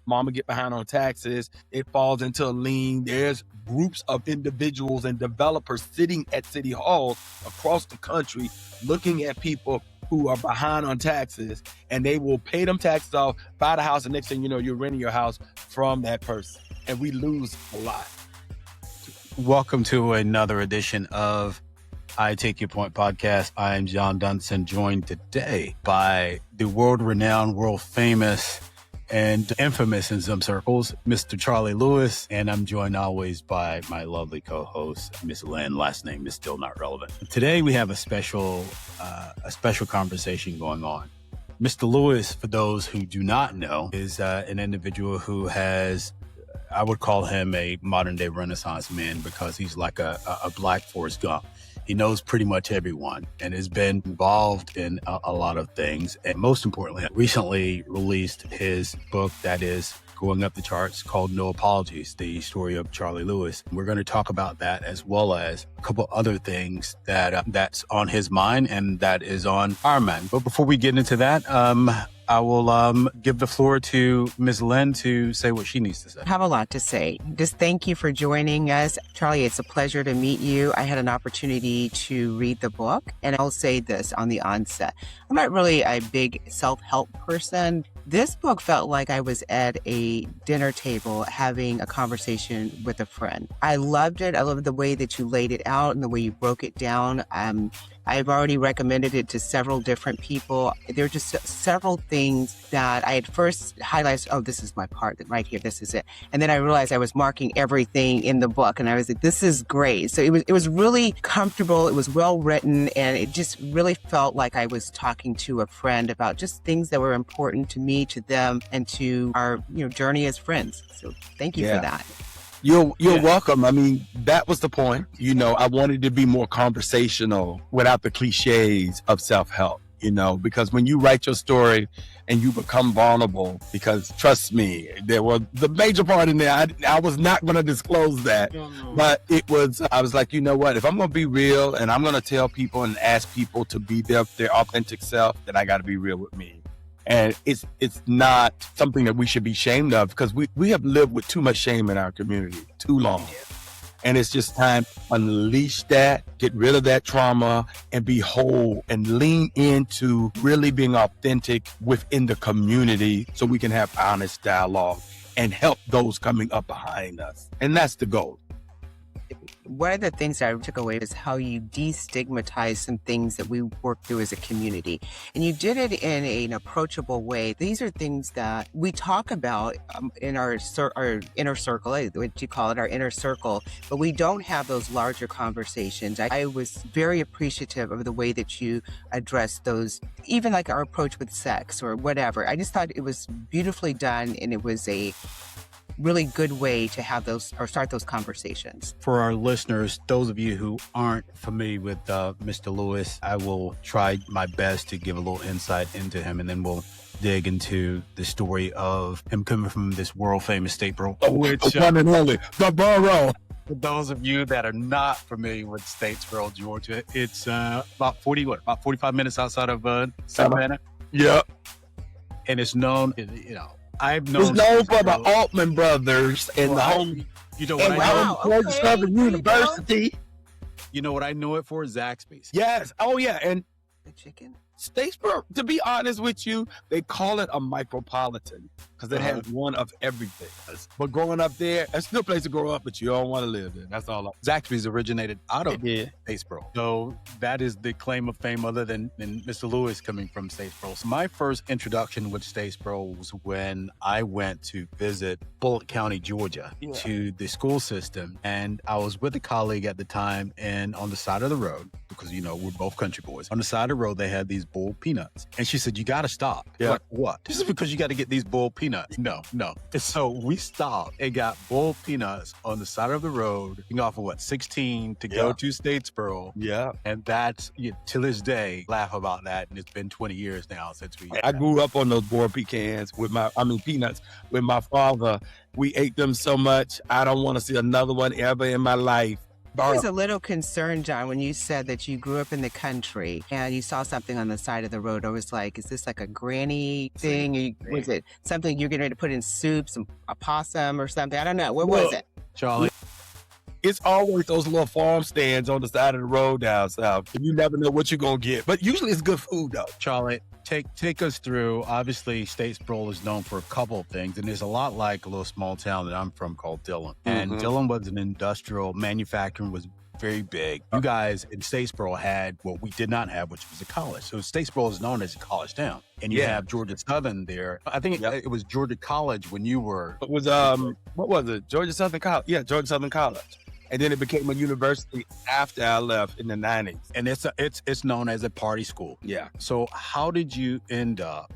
Mama get behind on taxes. It falls into a lien. There's groups of individuals and developers sitting at city halls across the country looking at people who are behind on taxes, and they will pay them taxes off, buy the house, and next thing you know, you're renting your house from that person. And we lose a lot. Welcome to another edition of I Take Your Point podcast. I am John Dunson, joined today by the world-renowned, world-famous, and infamous in some circles, Mr. Charlie Lewis. And I'm joined always by my lovely co-host, Miss Lynn. Last name is still not relevant. Today we have a special conversation going on. Mr. Lewis, for those who do not know, is an individual who has, I would call him a modern day Renaissance man because he's like a black Forrest Gump. He knows pretty much everyone and has been involved in a lot of things. And most importantly, recently released his book that is going up the charts called No Apologies, the story of Charlie Lewis. We're going to talk about that as well as a couple other things that's on his mind and that is on our mind. But before we get into that, I will give the floor to Ms. Lynn to say what she needs to say. I have a lot to say. Just thank you for joining us. Charlie, it's a pleasure to meet you. I had an opportunity to read the book, and I'll say this on the onset. I'm not really a big self-help person. This book felt like I was at a dinner table having a conversation with a friend. I loved it. I loved the way that you laid it out and the way you broke it down. I've already recommended it to several different people. There are just several things that I had first highlighted. Oh, this is my part right here. This is it. And then I realized I was marking everything in the book, and I was like, this is great. So it was really comfortable. It was well written, and it just really felt like I was talking to a friend about just things that were important to me, to them, and to our journey as friends. So thank you for that. You're welcome. I mean, that was the point. I wanted to be more conversational without the cliches of self-help, because when you write your story and you become vulnerable, because trust me, there was the major part in there. I was not going to disclose that, but I was like, you know what, if I'm going to be real and I'm going to tell people and ask people to be their authentic self, then I got to be real with me. And it's not something that we should be ashamed of, because we have lived with too much shame in our community too long. And it's just time to unleash that, get rid of that trauma, and be whole and lean into really being authentic within the community so we can have honest dialogue and help those coming up behind us. And that's the goal. One of the things that I took away is how you destigmatize some things that we work through as a community. And you did it in an approachable way. These are things that we talk about in our inner circle, what you call it, our inner circle, but we don't have those larger conversations. I was very appreciative of the way that you addressed those, even like our approach with sex or whatever. I just thought it was beautifully done, and it was a really good way to have those or start those conversations. For our listeners, those of you who aren't familiar with Mr. Lewis, I will try my best to give a little insight into him, and then we'll dig into the story of him coming from this world famous Statesboro. The one and only, the borough. For those of you that are not familiar with Statesboro, Georgia, it's about 45 minutes outside of Savannah. Yeah. And it's known, I've known. It's known for the Altman brothers and the home. Southern University. You know what I know it for? Zaxby's. Yes. Oh yeah. And the chicken. Statesboro, to be honest with you, they call it a micropolitan because it has one of everything. But growing up there, it's still a place to grow up, but you don't want to live there. That's all. Zaxby's originated out of Statesboro. So that is the claim of fame other than Mr. Lewis coming from Statesboro. So my first introduction with Statesboro was when I went to visit Bullitt County, Georgia, to the school system. And I was with a colleague at the time, and on the side of the road, because, we're both country boys, on the side of the road, they had these boiled peanuts. And she said, you got to stop. Yeah. Like, what? This is because you got to get these boiled peanuts. No. And so we stopped and got boiled peanuts on the side of the road, off of 16 to go to Statesboro. Yeah. And that's, to this day, laugh about that. And it's been 20 years now since I grew up on those boiled peanuts with my father. We ate them so much. I don't want to see another one ever in my life. I was a little concerned, John, when you said that you grew up in the country and you saw something on the side of the road. I was like, is this like a granny thing? Was it something you're getting ready to put in soup, a possum or something? I don't know. What was it? Charlie? It's always those little farm stands on the side of the road down south. You never know what you're going to get. But usually it's good food, though. Charlie, take us through. Obviously, Statesboro is known for a couple of things, and there's a lot like a little small town that I'm from called Dillon. And Dillon was an industrial, manufacturing was very big. You guys in Statesboro had what we did not have, which was a college. So Statesboro is known as a college town. And you have Georgia Southern there. I think it was Georgia College when you were... It was, what was it? Georgia Southern College. Yeah, Georgia Southern College. And then it became a university after I left in the 90s. And it's known as a party school. Yeah. So how did you end up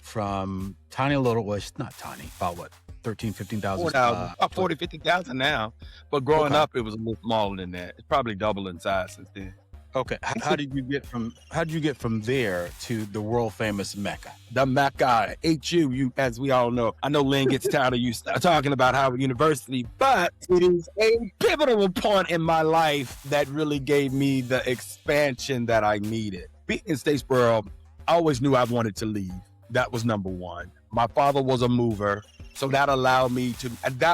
from tiny little, well, it's not tiny, about what, 13, 15,000? About 40, 50,000 now. But growing up, it was a little smaller than that. It's probably double in size since then. Okay. How did you get from there to the world famous Mecca? The Mecca, HU, as we all know. I know Lynn gets tired of you talking about Howard University, but it is a pivotal point in my life that really gave me the expansion that I needed. Being in Statesboro, I always knew I wanted to leave. That was number one. My father was a mover, so that allowed me to, and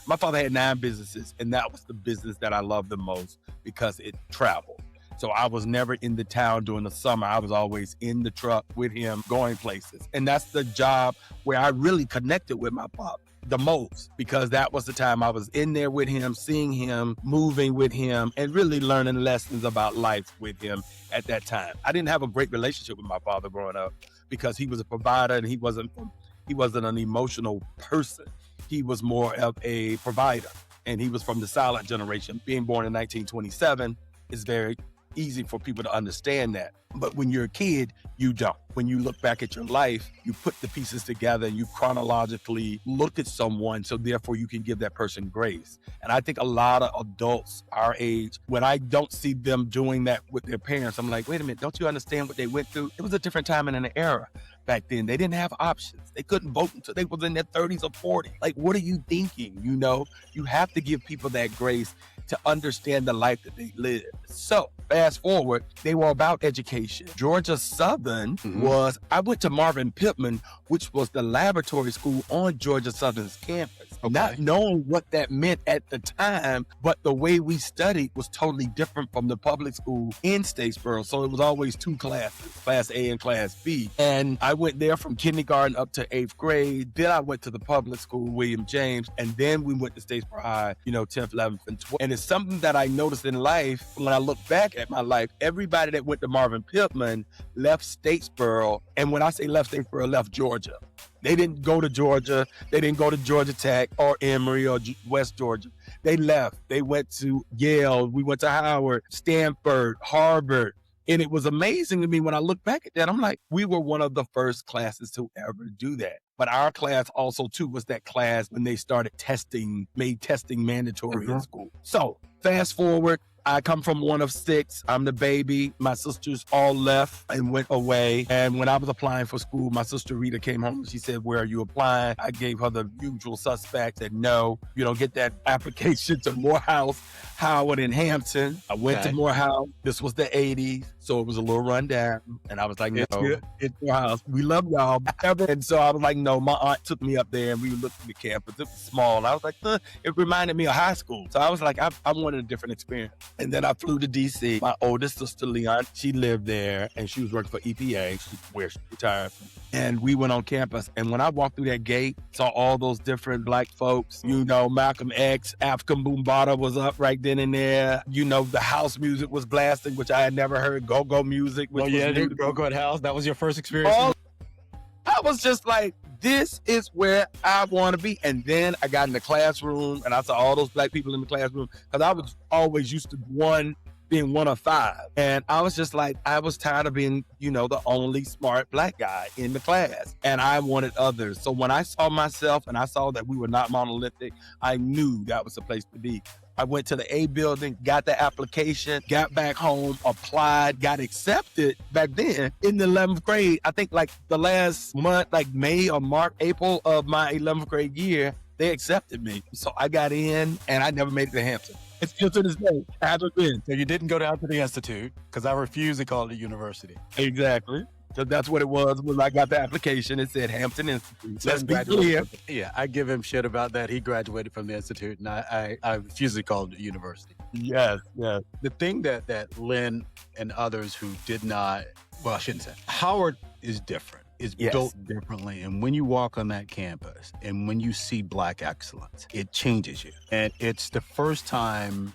my father had 9 businesses, and that was the business that I loved the most because it traveled. So I was never in the town during the summer. I was always in the truck with him, going places. And that's the job where I really connected with my pop the most, because that was the time I was in there with him, seeing him, moving with him, and really learning lessons about life with him at that time. I didn't have a great relationship with my father growing up because he was a provider and he wasn't an emotional person. He was more of a provider, and he was from the silent generation. Being born in 1927 is very easy for people to understand that. But when you're a kid, you don't. When you look back at your life, you put the pieces together and you chronologically look at someone, so therefore you can give that person grace. And I think a lot of adults our age, when I don't see them doing that with their parents, I'm like, wait a minute, don't you understand what they went through? It was a different time and an era back then. They didn't have options. They couldn't vote until they was in their 30s or 40s. Like, what are you thinking? You know, you have to give people that grace to understand the life that they live. So fast forward, they were about education. Georgia Southern I went to Marvin Pittman, which was the laboratory school on Georgia Southern's campus. Okay. Not knowing what that meant at the time, but the way we studied was totally different from the public school in Statesboro. So it was always 2 classes, Class A and Class B. And I went there from kindergarten up to 8th grade. Then I went to the public school, William James, and then we went to Statesboro High, 10th, 11th, and 12th. And it's something that I noticed in life, when I look back at my life, everybody that went to Marvin Pittman left Statesboro. And when I say left Statesboro, left Georgia. They didn't go to Georgia. They didn't go to Georgia Tech or Emory or West Georgia. They left. They went to Yale. We went to Howard, Stanford, Harvard. And it was amazing to me when I look back at that. I'm like, we were one of the first classes to ever do that. But our class also, too, was that class when they started made testing mandatory in school. So fast forward. I come from one of 6. I'm the baby. My sisters all left and went away. And when I was applying for school, my sister Rita came home and she said, where are you applying? I gave her the usual suspect, said, no, you don't get that application to Morehouse, Howard, and Hampton. I went to Morehouse. This was the 80s. So it was a little rundown. And I was like, no, it's Morehouse. We love y'all. And so I was like, no, my aunt took me up there and we looked at the campus. It was small. I was like, it reminded me of high school. So I was like, I wanted a different experience. And then I flew to D.C. My oldest sister, Leon, she lived there and she was working for EPA, where she retired from. And we went on campus. And when I walked through that gate, saw all those different Black folks, Malcolm X, African Boombata was up right then and there. The house music was blasting, which I had never heard. Go-go music. Go-go house. That was your first experience? I was just like, this is where I want to be. And then I got in the classroom and I saw all those Black people in the classroom, because I was always used to being one of 5. And I was just like, I was tired of being, the only smart Black guy in the class. And I wanted others. So when I saw myself and I saw that we were not monolithic, I knew that was the place to be. I went to the A building, got the application, got back home, applied, got accepted back then in the 11th grade. I think like the last month, like May or March, April of my 11th grade year, they accepted me. So I got in and I never made it to Hampton. It's still to this day. Hasn't been. So you didn't go down to the Institute because I refuse to call it a university. Exactly. So that's what it was when I got the application. It said Hampton Institute. Let's be clear. Yeah, I give him shit about that. He graduated from the Institute, and I refuse to call it a university. Yes, yes. The thing that Lynn and others who did not, well, I shouldn't say, Howard is different. Is built differently. And when you walk on that campus and when you see Black excellence, it changes you. And it's the first time,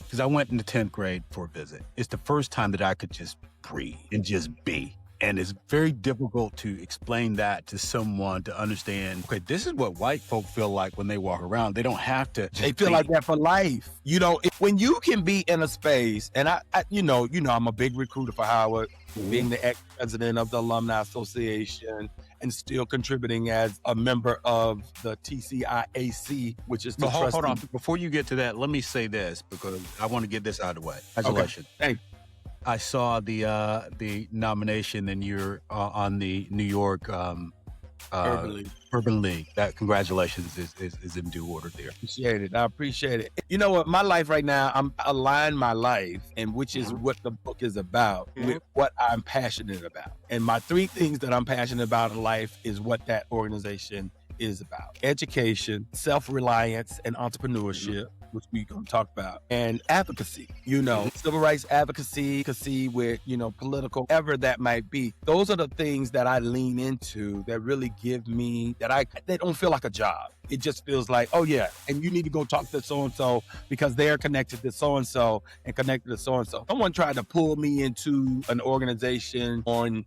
because I went in the 10th grade for a visit. It's the first time that I could just breathe and just be. And it's very difficult to explain that to someone to understand, okay, this is what white folk feel like when they walk around. They don't have to. They feel like that for life. You know, when you can be in a space, and I you know, I'm a big recruiter for Howard, being the ex-president of the Alumni Association and still contributing as a member of the TCIAC, which is the trustee. Hold on. Before you get to that, let me say this because I want to get this out of the way. Congratulations. Okay. Thank you. I saw the nomination, and you're on the New York Urban League. That congratulations is in due order there. I appreciate it. You know what? My life right now, I'm aligned my life, and which is what the book is about, with what I'm passionate about. And my 3 things that I'm passionate about in life is what that organization is about: education, self-reliance, and entrepreneurship, which we're going to talk about, and advocacy, civil rights advocacy with, political, ever that might be. Those are the things that I lean into that really give me, they don't feel like a job. It just feels like, oh yeah, and you need to go talk to so-and-so because they're connected to so-and-so and connected to so-and-so. Someone tried to pull me into an organization on,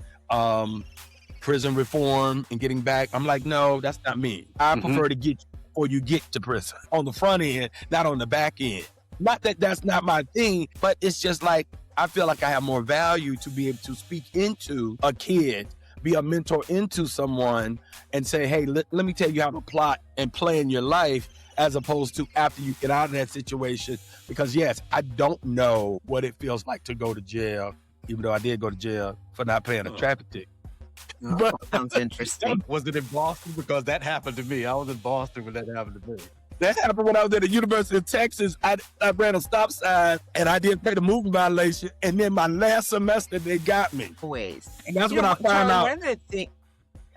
prison reform and getting back. I'm like, no, that's not me. I prefer to get you before you get to prison, on the front end, not on the back end. Not that that's not my thing, but it's just like, I feel like I have more value to be able to speak into a kid, be a mentor into someone and say, hey, let me tell you how to plot and plan your life, as opposed to after you get out of that situation. Because yes, I don't know what it feels like to go to jail, even though I did go to jail for not paying a traffic ticket. But sounds interesting. Was it in Boston? Because that happened to me. I was in Boston when that happened to me. That happened when I was at the University of Texas. I ran a stop sign and I didn't pay the moving violation. And then my last semester, they got me. Ways. And that's when I found out. One of the things.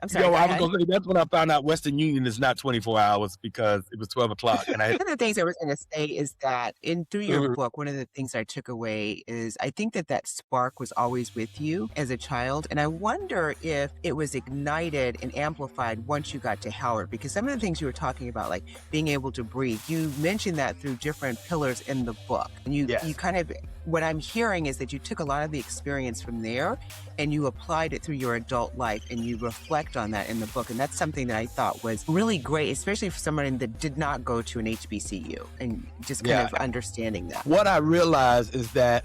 I'm sorry. I was going to say, that's when I found out Western Union is not 24 hours because it was 12 o'clock. And one of the things I was going to say is that through your book, one of the things I took away is I think that spark was always with you as a child. And I wonder if it was ignited and amplified once you got to Howard, because some of the things you were talking about, like being able to breathe, you mentioned that through different pillars in the book. And you kind of, what I'm hearing is that you took a lot of the experience from there and you applied it through your adult life and you reflect on that in the book. And that's something that I thought was really great, especially for someone that did not go to an HBCU and just kind of understanding that. What I realized is that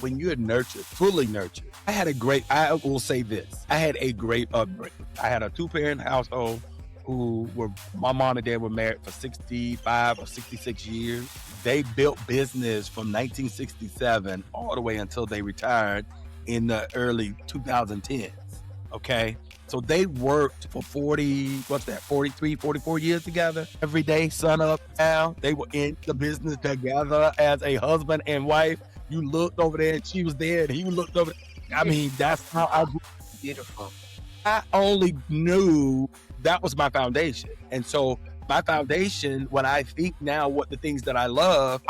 when you're nurtured, fully nurtured, I will say this, I had a great upbringing. I had a 2-parent household my mom and dad were married for 65 or 66 years. They built business from 1967 all the way until they retired in the early 2010s. Okay. So they worked for 43, 44 years together. Every day, sun up, down. They were in the business together as a husband and wife. You looked over there and she was there and he looked over there. I mean, that's how I grew. Beautiful. I only knew that was my foundation. And so my foundation, when I think now what the things that I love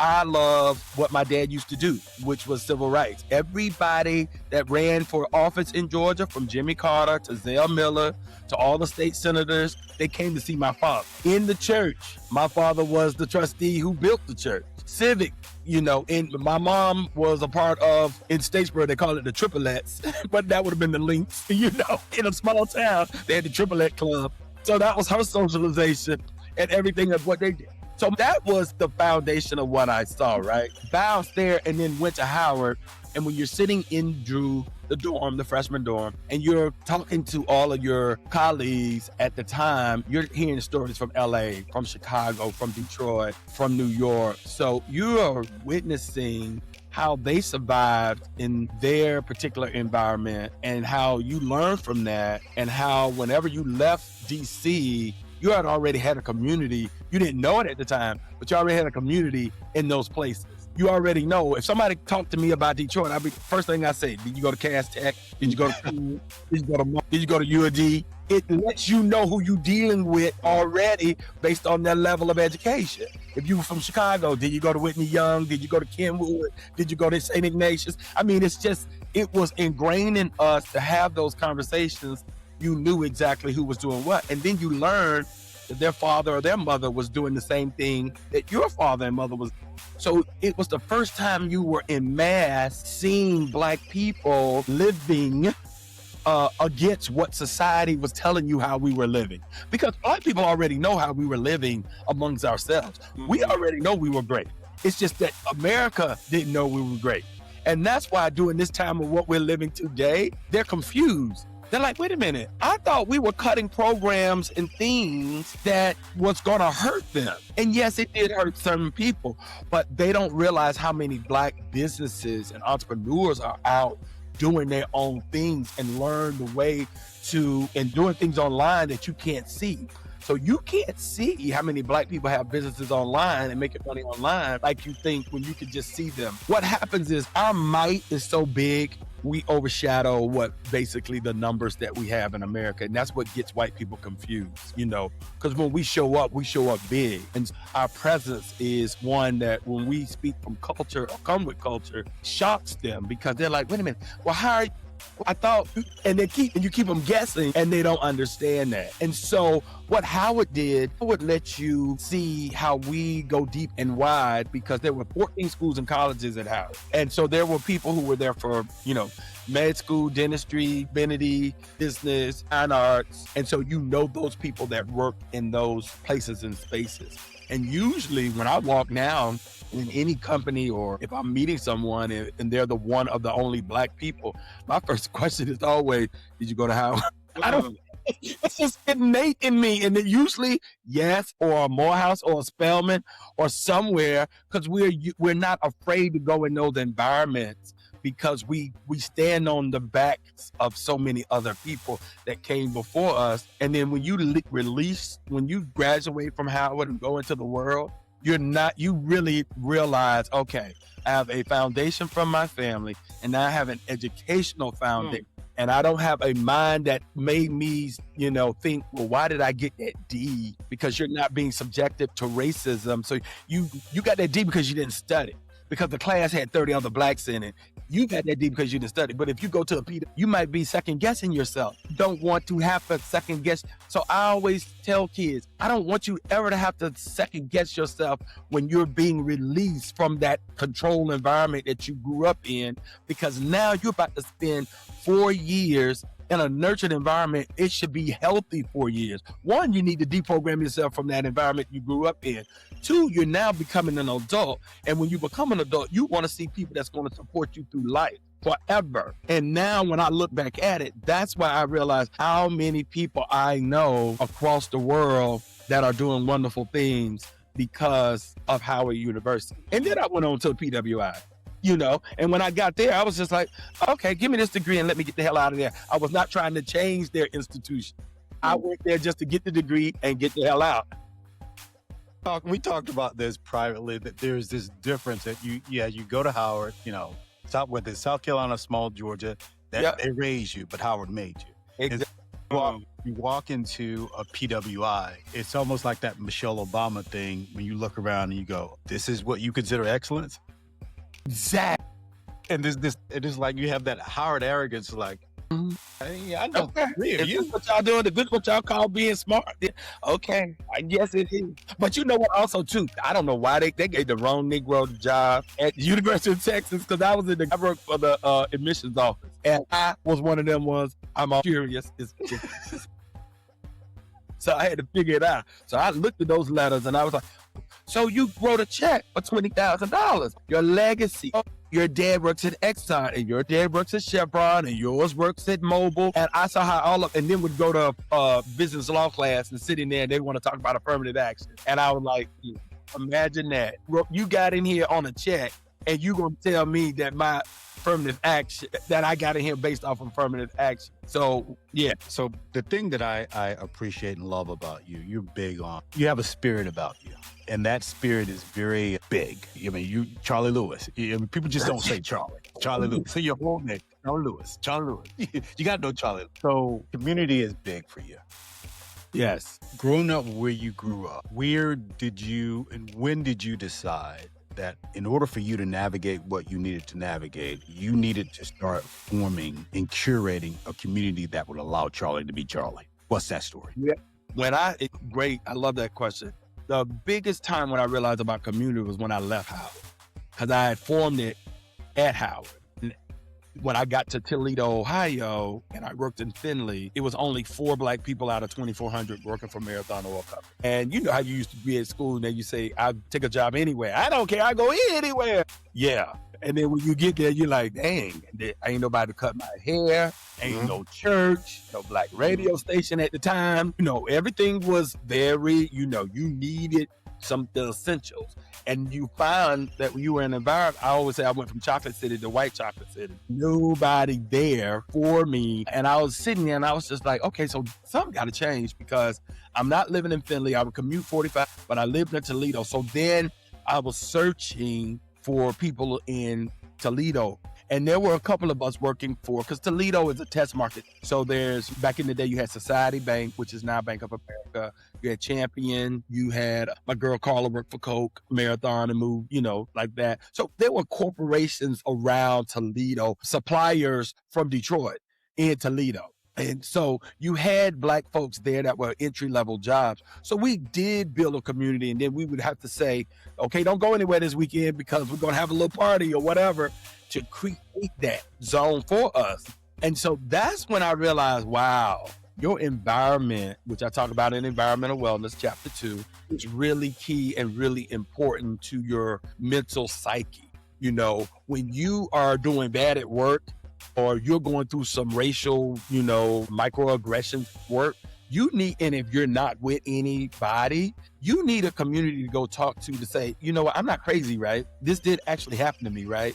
what my dad used to do, which was civil rights. Everybody that ran for office in Georgia, from Jimmy Carter to Zell Miller to all the state senators, they came to see my father. In the church, my father was the trustee who built the church. Civic, and my mom was a part of, in Statesboro, they call it the triplets, but that would have been the Links, in a small town, they had the triplet club. So that was her socialization and everything of what they did. So that was the foundation of what I saw, right? Bounced there and then went to Howard. And when you're sitting in the dorm, the freshman dorm, and you're talking to all of your colleagues at the time, you're hearing stories from LA, from Chicago, from Detroit, from New York. So you are witnessing how they survived in their particular environment and how you learn from that, and how whenever you left DC, you had already had a community. You didn't know it at the time, but you already had a community in those places. You already know. If somebody talked to me about Detroit, I'd be first thing I say, did you go to Cass Tech? Did you go to did you go to UAD? It lets you know who you dealing with already based on their level of education. If you were from Chicago, did you go to Whitney Young? Did you go to Kenwood? Did you go to St. Ignatius? I mean, it was ingrained in us to have those conversations. You knew exactly who was doing what. And then you learned that their father or their mother was doing the same thing that your father and mother was. So it was the first time you were in mass seeing Black people living against what society was telling you how we were living. Because Black people already know how we were living amongst ourselves. We already know we were great. It's just that America didn't know we were great. And that's why during this time of what we're living today, they're confused. They're like, wait a minute, I thought we were cutting programs and things that was gonna hurt them. And yes, it did hurt certain people, but they don't realize how many Black businesses and entrepreneurs are out doing their own things and learn the way to, and doing things online that you can't see. So you can't see how many Black people have businesses online and making money online like you think when you can just see them. What happens is our might is so big, we overshadow what basically the numbers that we have in America. And that's what gets white people confused, you know, because when we show up big. And our presence is one that when we speak from culture or come with culture, shocks them because they're like, wait a minute, well, how are you? I thought, and you keep them guessing and they don't understand that. And so what Howard did, Howard let you see how we go deep and wide because there were 14 schools and colleges at Howard. And so there were people who were there for, you know, med school, dentistry, divinity, business, fine arts. And so you know those people that work in those places and spaces. And usually when I walk down in any company or if I'm meeting someone and they're the one of the only Black people, my first question is always, did you go to Howard? I don't, it's just innate in me. And then usually, yes, or a Morehouse or a Spelman or somewhere, because we're not afraid to go in those environments because we stand on the backs of so many other people that came before us. And then when you when you graduate from Howard and go into the world, you really realize, okay, I have a foundation from my family and now I have an educational foundation. And I don't have a mind that made me, you know, think, well, why did I get that D? Because you're not being subjected to racism. So you got that D because you didn't study. Because the class had 30 other Blacks in it. You got that D because you didn't study. But if you go to a PD, you might be second guessing yourself. You don't want to have to second guess. So I always tell kids, I don't want you ever to have to second guess yourself when you're being released from that controlled environment that you grew up in, because now you're about to spend 4 years in a nurtured environment. It should be healthy 4 years. One, you need to deprogram yourself from that environment you grew up in. Two, you're now becoming an adult. And when you become an adult, you want to see people that's going to support you through life forever. And now when I look back at it, that's why I realize how many people I know across the world that are doing wonderful things because of Howard University. And then I went on to PWI. You know, and when I got there, I was just like, okay, give me this degree and let me get the hell out of there. I was not trying to change their institution. I went there just to get the degree and get the hell out. We talked about this privately, that there's this difference that you go to Howard, you know, whether it's South Carolina, small Georgia, that they raised you, but Howard made you. Exactly. You walk into a PWI, it's almost like that Michelle Obama thing when you look around and you go, this is what you consider excellence? Exactly. And it is like you have that Howard arrogance, like, hey, I know. Okay. If this is what y'all doing, if this is what y'all call being smart, then okay, I guess it is. But you know what? Also, too, I don't know why they gave the wrong Negro the job at the University of Texas, because I worked for the admissions office, and I was one of them ones. I'm all curious. So I had to figure it out. So I looked at those letters, and I was like, so you wrote a check for $20,000. Your legacy. Your dad works at Exxon, and your dad works at Chevron, and yours works at Mobil. And I saw how and then would go to business law class and sit in there, and they want to talk about affirmative action. And I was like, imagine that. You got in here on a check, and you gonna tell me that affirmative action that I got in here based off affirmative action. So yeah. So the thing that I appreciate and love about you, you're big on, you have a spirit about you. And that spirit is very big. I mean, you, Charlie Lewis. I mean, people just don't say Charlie. Charlie Lewis. So your whole name, Charlie Lewis. Charlie Lewis. You got to know Charlie. So community is big for you. Yes. Growing up where you grew up, where did you and when did you decide that in order for you to navigate what you needed to navigate, you needed to start forming and curating a community that would allow Charlie to be Charlie? What's that story? Yeah. Great. I love that question. The biggest time when I realized about community was when I left Howard, because I had formed it at Howard. And when I got to Toledo, Ohio, and I worked in Findlay, it was only 4 Black people out of 2,400 working for Marathon Oil Company. And you know how you used to be at school and then you say, I'll take a job anywhere. I don't care. I go anywhere. Yeah. And then when you get there, you're like, dang, ain't nobody to cut my hair. Ain't no church, no Black radio station at the time. You know, everything was very, you needed the essentials. And you find that when you were in an environment, I always say I went from chocolate city to white chocolate city. Nobody there for me. And I was sitting there and I was just like, okay, so something got to change because I'm not living in Findlay. I would commute 45, but I lived in Toledo. So then I was searching for people in Toledo. And there were a couple of us working because Toledo is a test market. So back in the day, you had Society Bank, which is now Bank of America. You had Champion. You had my girl Carla worked for Coke, Marathon, and moved, like that. So there were corporations around Toledo, suppliers from Detroit in Toledo. And so you had Black folks there that were entry-level jobs. So we did build a community, and then we would have to say, okay, don't go anywhere this weekend because we're going to have a little party or whatever to create that zone for us. And so that's when I realized, wow, your environment, which I talk about in Environmental Wellness, Chapter 2, is really key and really important to your mental psyche. When you are doing bad at work, or you're going through some racial, microaggressions work, and if you're not with anybody, you need a community to go talk to say, I'm not crazy, right? This did actually happen to me, right?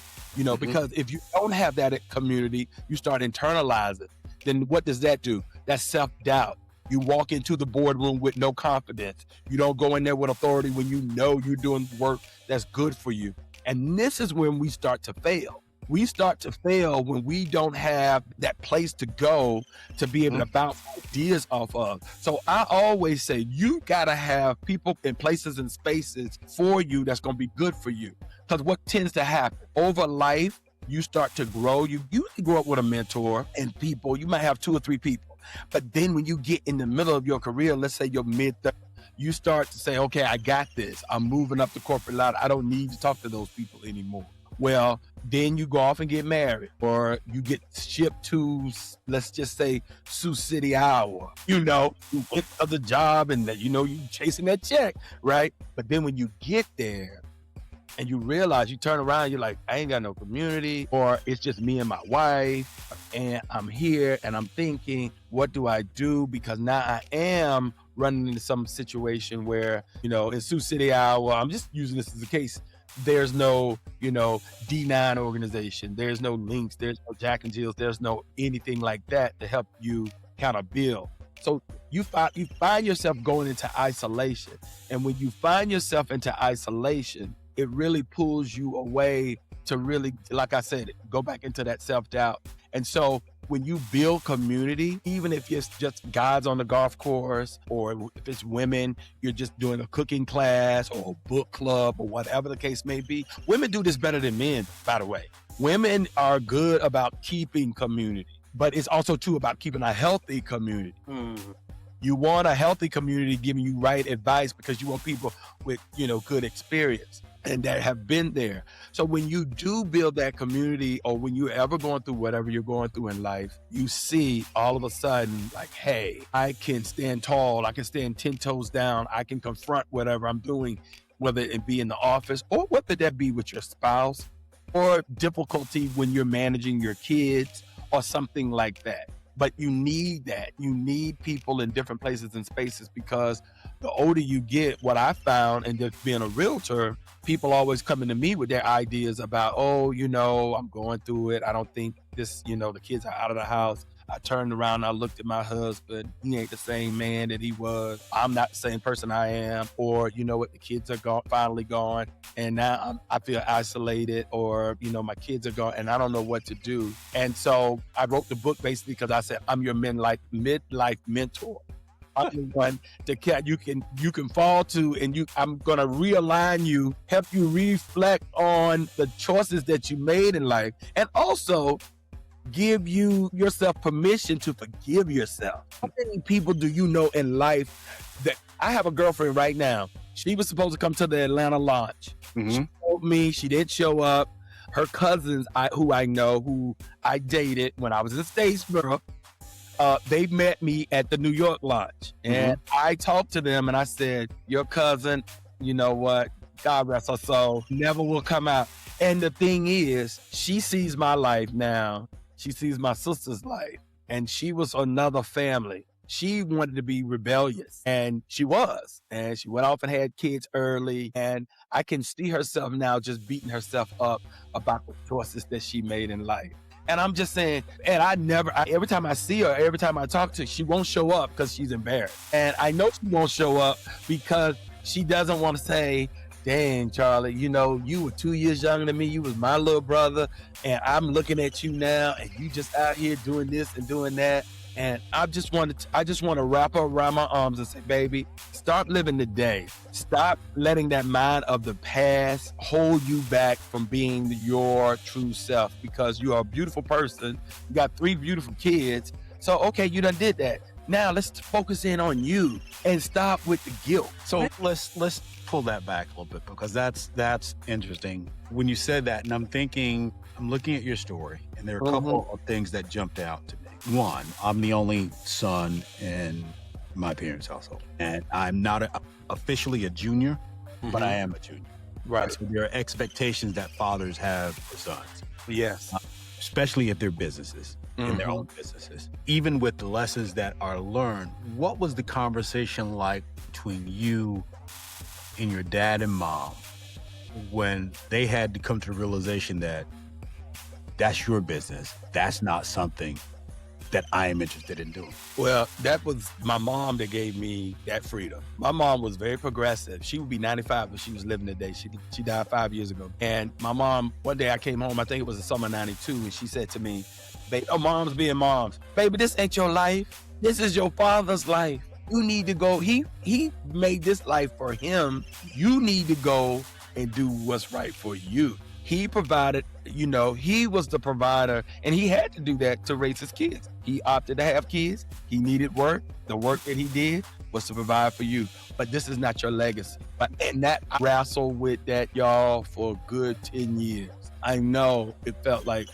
Because if you don't have that community, you start internalizing. Then what does that do? That's self-doubt. You walk into the boardroom with no confidence. You don't go in there with authority when you know you're doing work that's good for you. And this is when we start to fail. We start to fail when we don't have that place to go to be able to bounce ideas off of. So I always say you got to have people in places and spaces for you that's going to be good for you. Because what tends to happen over life, you start to grow. You grow up with a mentor and people. You might have 2 or 3 people. But then when you get in the middle of your career, let's say you're mid-30s, you start to say, okay, I got this. I'm moving up the corporate ladder. I don't need to talk to those people anymore. Well, then you go off and get married, or you get shipped to, let's just say, Sioux City, Iowa. You get another job and that, you chasing that check, right? But then when you get there and you realize, you turn around, you're like, I ain't got no community, or it's just me and my wife, and I'm here and I'm thinking, what do I do? Because now I am running into some situation where, in Sioux City, Iowa, I'm just using this as a case. There's no, D9 organization. There's no links. There's no Jack and Jills. There's no anything like that to help you kind of build. So you find yourself going into isolation. And when you find yourself into isolation, it really pulls you away to really, like I said, go back into that self-doubt. And so when you build community, even if it's just guys on the golf course, or if it's women, you're just doing a cooking class or a book club or whatever the case may be. Women do this better than men, by the way. Women are good about keeping community, but it's also too about keeping a healthy community. You want a healthy community giving you right advice because you want people with, good experience and that have been there. So when you do build that community, or when you're ever going through whatever you're going through in life, you see all of a sudden like, hey, I can stand tall. I can stand 10 toes down. I can confront whatever I'm doing, whether it be in the office or whether that be with your spouse, or difficulty when you're managing your kids or something like that. But you need that. You need people in different places and spaces, because the older you get, what I found, and just being a realtor, people always coming to me with their ideas about, oh, I'm going through it. I don't think this, the kids are out of the house. I turned around, I looked at my husband. He ain't the same man that he was. I'm not the same person I am. Or, the kids are finally gone. And now I feel isolated, or, my kids are gone and I don't know what to do. And so I wrote the book basically because I said, I'm your midlife mentor. I'm the one you can fall to, and I'm gonna realign you, help you reflect on the choices that you made in life, and also give yourself permission to forgive yourself. How many people do you know in life that I have a girlfriend right now? She was supposed to come to the Atlanta launch. Mm-hmm. She told me she didn't show up. Her cousins, who I dated when I was in Statesboro, they met me at the New York launch. And I talked to them and I said, your cousin, you know what? God rest her soul, never will come out. And the thing is, she sees my life now. She sees my sister's life, and she was another family. She wanted to be rebellious, and she was. And she went off and had kids early. And I can see herself now just beating herself up about the choices that she made in life. And I'm just saying, and every time I see her, every time I talk to her, she won't show up because she's embarrassed. And I know she won't show up because she doesn't want to say, dang, Charlie, you were 2 years younger than me. You was my little brother. And I'm looking at you now, and you just out here doing this and doing that. And I just want to wrap her around my arms and say, baby, start living the day. Stop letting that mind of the past hold you back from being your true self, because you are a beautiful person. You got 3 beautiful kids. So, okay, you done did that. Now let's focus in on you and stop with the guilt. So let's pull that back a little bit, because that's interesting. When you said that, and I'm looking at your story, and there are a couple of things that jumped out to me. One, I'm the only son in my parents' household, and I'm not officially a junior, but I am a junior. Right. So there are expectations that fathers have for sons. Yes. Especially if they're businesses, in their own businesses. Even with the lessons that are learned, what was the conversation like between you and your dad and mom when they had to come to the realization that that's your business, that's not something that I am interested in doing? Well, that was my mom that gave me that freedom. My mom was very progressive. She would be 95, but she was living today. She died 5 years ago. And my mom, one day I came home, I think it was the summer of 92, and she said to me, baby, moms being moms, baby, this ain't your life. This is your father's life. You need to go. He made this life for him. You need to go and do what's right for you. He provided, he was the provider, and he had to do that to raise his kids. He opted to have kids. He needed work. The work that he did was to provide for you. But this is not your legacy. And that I wrestled with that, y'all, for a good 10 years. I know it probably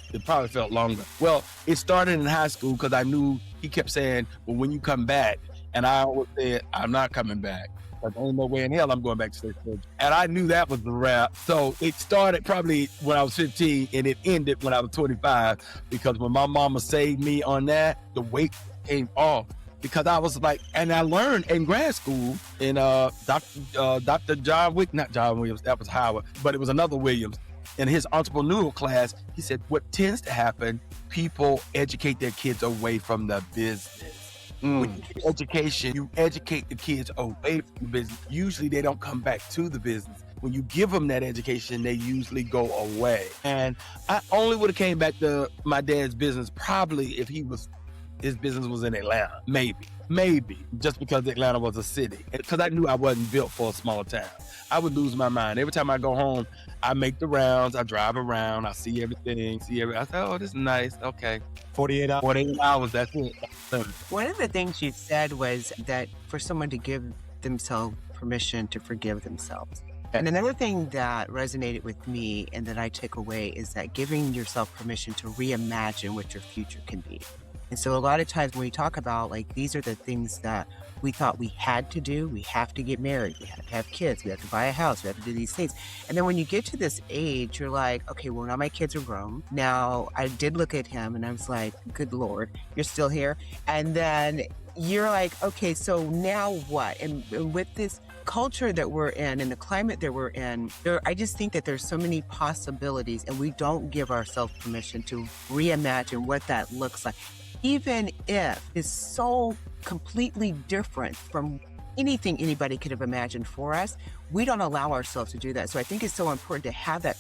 felt longer. Well, it started in high school because I knew he kept saying, well, when you come back, and I always said, I'm not coming back. Like, there ain't no way in hell I'm going back to Statesboro. And I knew that was the wrap. So it started probably when I was 15, and it ended when I was 25, because when my mama saved me on that, the weight came off. Because I was like, and I learned in grad school in Dr. not John Williams, that was Howard, but it was another Williams. In his entrepreneurial class, he said, what tends to happen, people educate their kids away from the business. When you get education, you educate the kids away from the business. Usually they don't come back to the business. When you give them that education, they usually go away. And I only would have came back to my dad's business probably if his business was in Atlanta. Maybe, just because Atlanta was a city. Because I knew I wasn't built for a smaller town. I would lose my mind. Every time I go home, I make the rounds, I drive around, I see everything, I say, oh, this is nice, okay. 48 hours. 48 hours, that's it. One of the things you said was that for someone to give themselves permission to forgive themselves. And another thing that resonated with me and that I took away is that giving yourself permission to reimagine what your future can be. And so a lot of times when we talk about like, these are the things that we thought we had to do. We have to get married. We have to have kids. We have to buy a house. We have to do these things. And then when you get to this age, you're like, okay, well, now my kids are grown. Now I did look at him and I was like, good Lord, you're still here. And then you're like, okay, so now what? And with this culture that we're in and the climate that we're in, I just think that there's so many possibilities and we don't give ourselves permission to reimagine what that looks like. Even if it's so completely different from anything anybody could have imagined for us, we don't allow ourselves to do that. So I think it's so important to have that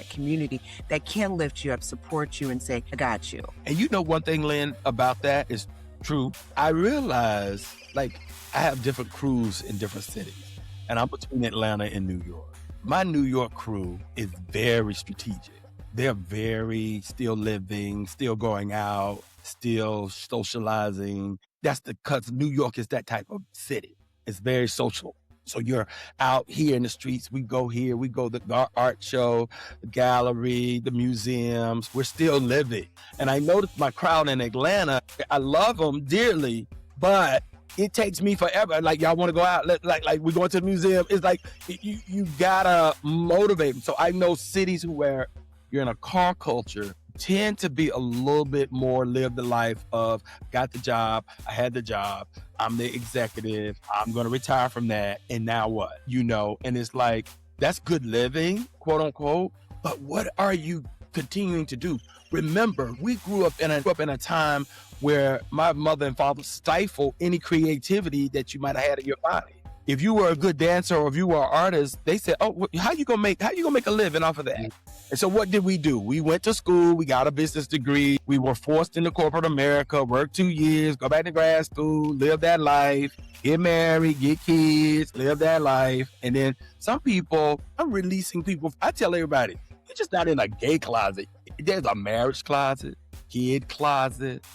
community that can lift you up, support you, and say, I got you. And you know one thing, Lynn, about that is true. I realize, like, I have different crews in different cities, and I'm between Atlanta and New York. My New York crew is very strategic. They're very still living, still going out, still socializing. That's because New York is that type of city. It's very social. So you're out here in the streets. We go here, we go to the art show, the gallery, the museums. We're still living. And I noticed my crowd in Atlanta, I love them dearly, but it takes me forever. Like, y'all want to go out? Like we're going to the museum. It's like, you gotta motivate them. So I know cities where you're in a car culture tend to be a little bit more live the life of got the job, I had the job, I'm the executive, I'm going to retire from that, and now what? You know, and it's like, that's good living, quote unquote, but what are you continuing to do? Remember, we grew up in a time where my mother and father stifled any creativity that you might have had in your body. If you were a good dancer or if you were an artist, they said, oh, how you gonna make a living off of that? And so what did we do? We went to school, we got a business degree, we were forced into corporate America, work 2 years, go back to grad school, live that life, get married, get kids, live that life. And then some people, I'm releasing people. I tell everybody, you're just not in a gay closet. There's a marriage closet, kid closet,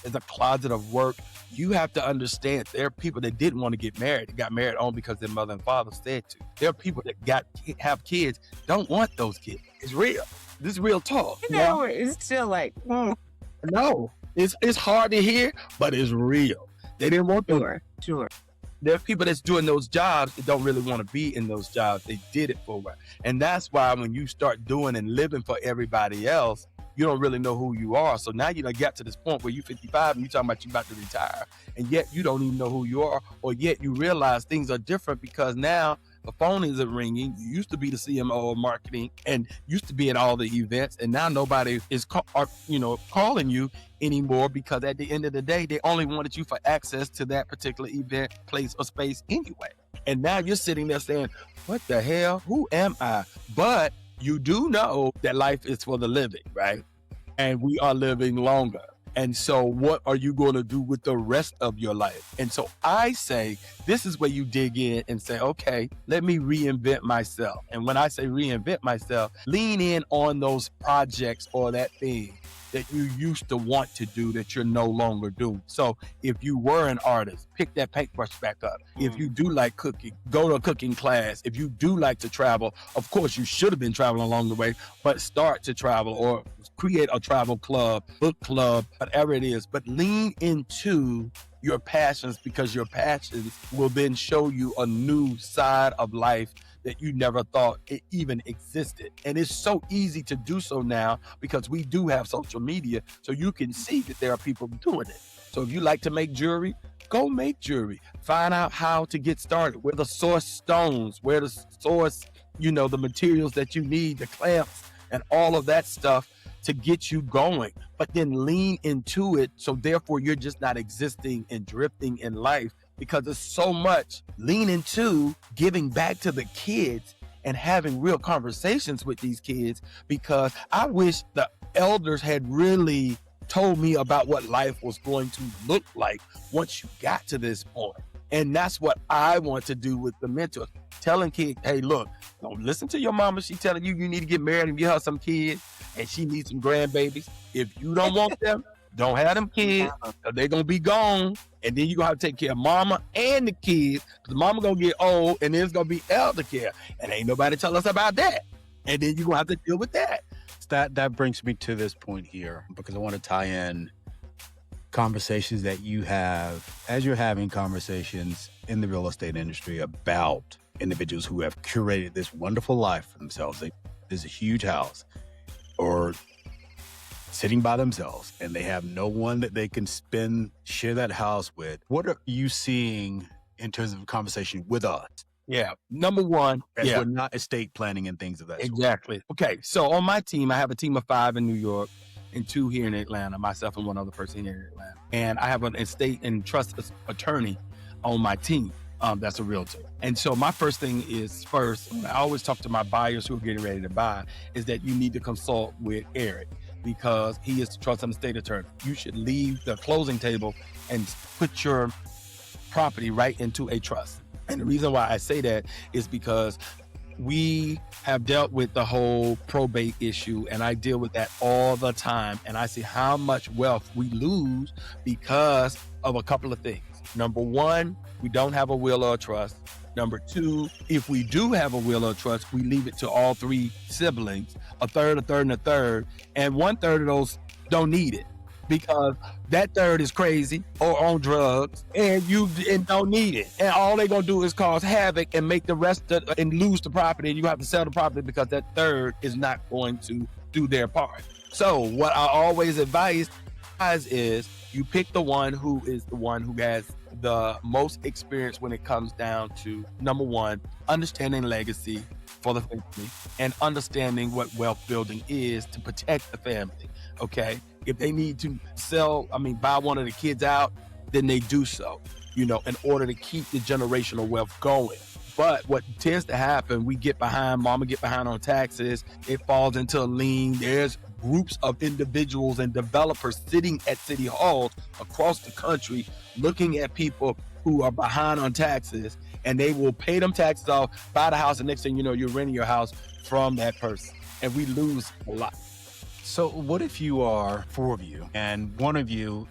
there's a closet of work. You have to understand there are people that didn't want to get married. They got married on because their mother and father said to. There are people that have kids, don't want those kids. It's real. This is real talk. You know, it's still like, No, it's hard to hear, but it's real. They didn't want to. Sure. There are people that's doing those jobs that don't really want to be in those jobs. They did it for a while. And that's why when you start doing and living for everybody else, you don't really know who you are. So now you done got to this point where you're 55 and you're talking about you about to retire. And yet you don't even know who you are, or yet you realize things are different because now the phone isn't ringing. You used to be the CMO of marketing and used to be at all the events. And now nobody is calling you anymore because at the end of the day, they only wanted you for access to that particular event, place, or space anyway. And now you're sitting there saying, what the hell? Who am I? But you do know that life is for the living, right? And we are living longer. And so what are you going to do with the rest of your life? And so I say, this is where you dig in and say, okay, let me reinvent myself. And when I say reinvent myself, lean in on those projects or that thing that you used to want to do that you're no longer doing. So if you were an artist, pick that paintbrush back up. If you do like cooking, go to a cooking class. If you do like to travel, of course you should have been traveling along the way, but start to travel or create a travel club, book club, whatever it is. But lean into your passions because your passions will then show you a new side of life that you never thought it even existed. And it's so easy to do so now because we do have social media, so you can see that there are people doing it. So if you like to make jewelry, go make jewelry. Find out how to get started, where the source stones, where the source, the materials that you need, the clamps and all of that stuff to get you going, but then lean into it. So therefore you're just not existing and drifting in life, because there's so much. Lean into giving back to the kids and having real conversations with these kids, because I wish the elders had really told me about what life was going to look like once you got to this point. And that's what I want to do with the mentors. Telling kids, hey, look, don't listen to your mama. She telling you need to get married and get her some kids, and she needs some grandbabies. If you don't want them, don't have them kids, because they're going to be gone. And then you're going to have to take care of mama and the kids, because mama going to get old, and then it's going to be elder care. And ain't nobody tell us about that. And then you're going to have to deal with that. That brings me to this point here, because I want to tie in conversations that you have as you're having conversations in the real estate industry about individuals who have curated this wonderful life for themselves. There's a huge house or sitting by themselves and they have no one that they can share that house with. What are you seeing in terms of conversation with us? Yeah. Number one, We're not estate planning and things of that sort. Exactly. Okay. So on my team, I have a team of 5 in New York and 2 here in Atlanta, myself and one other person here in Atlanta. And I have an estate and trust attorney on my team. That's a realtor. And so my first thing is I always talk to my buyers who are getting ready to buy, is that you need to consult with Eric because he is the trust and estate attorney. You should leave the closing table and put your property right into a trust. And the reason why I say that is because we have dealt with the whole probate issue, and I deal with that all the time. And I see how much wealth we lose because of a couple of things. Number one, we don't have a will or a trust. Number 2, if we do have a will or a trust, we leave it to all 3 siblings, a third, and a third, and 1/3 of those don't need it because that third is crazy or on drugs and don't need it. And all they're going to do is cause havoc and make the rest and lose the property, and you have to sell the property because that third is not going to do their part. So what I always advise is you pick the one who has the most experience when it comes down to, number one, understanding legacy for the family and understanding what wealth building is to protect the family. Okay. If they need to buy one of the kids out, then they do so, in order to keep the generational wealth going. But what tends to happen, mama get behind on taxes, it falls into a lien. There's groups of individuals and developers sitting at city halls across the country looking at people who are behind on taxes, and they will pay them taxes off, buy the house, and next thing you know, you're renting your house from that person. And we lose a lot. So what if you are 4 of you and one of you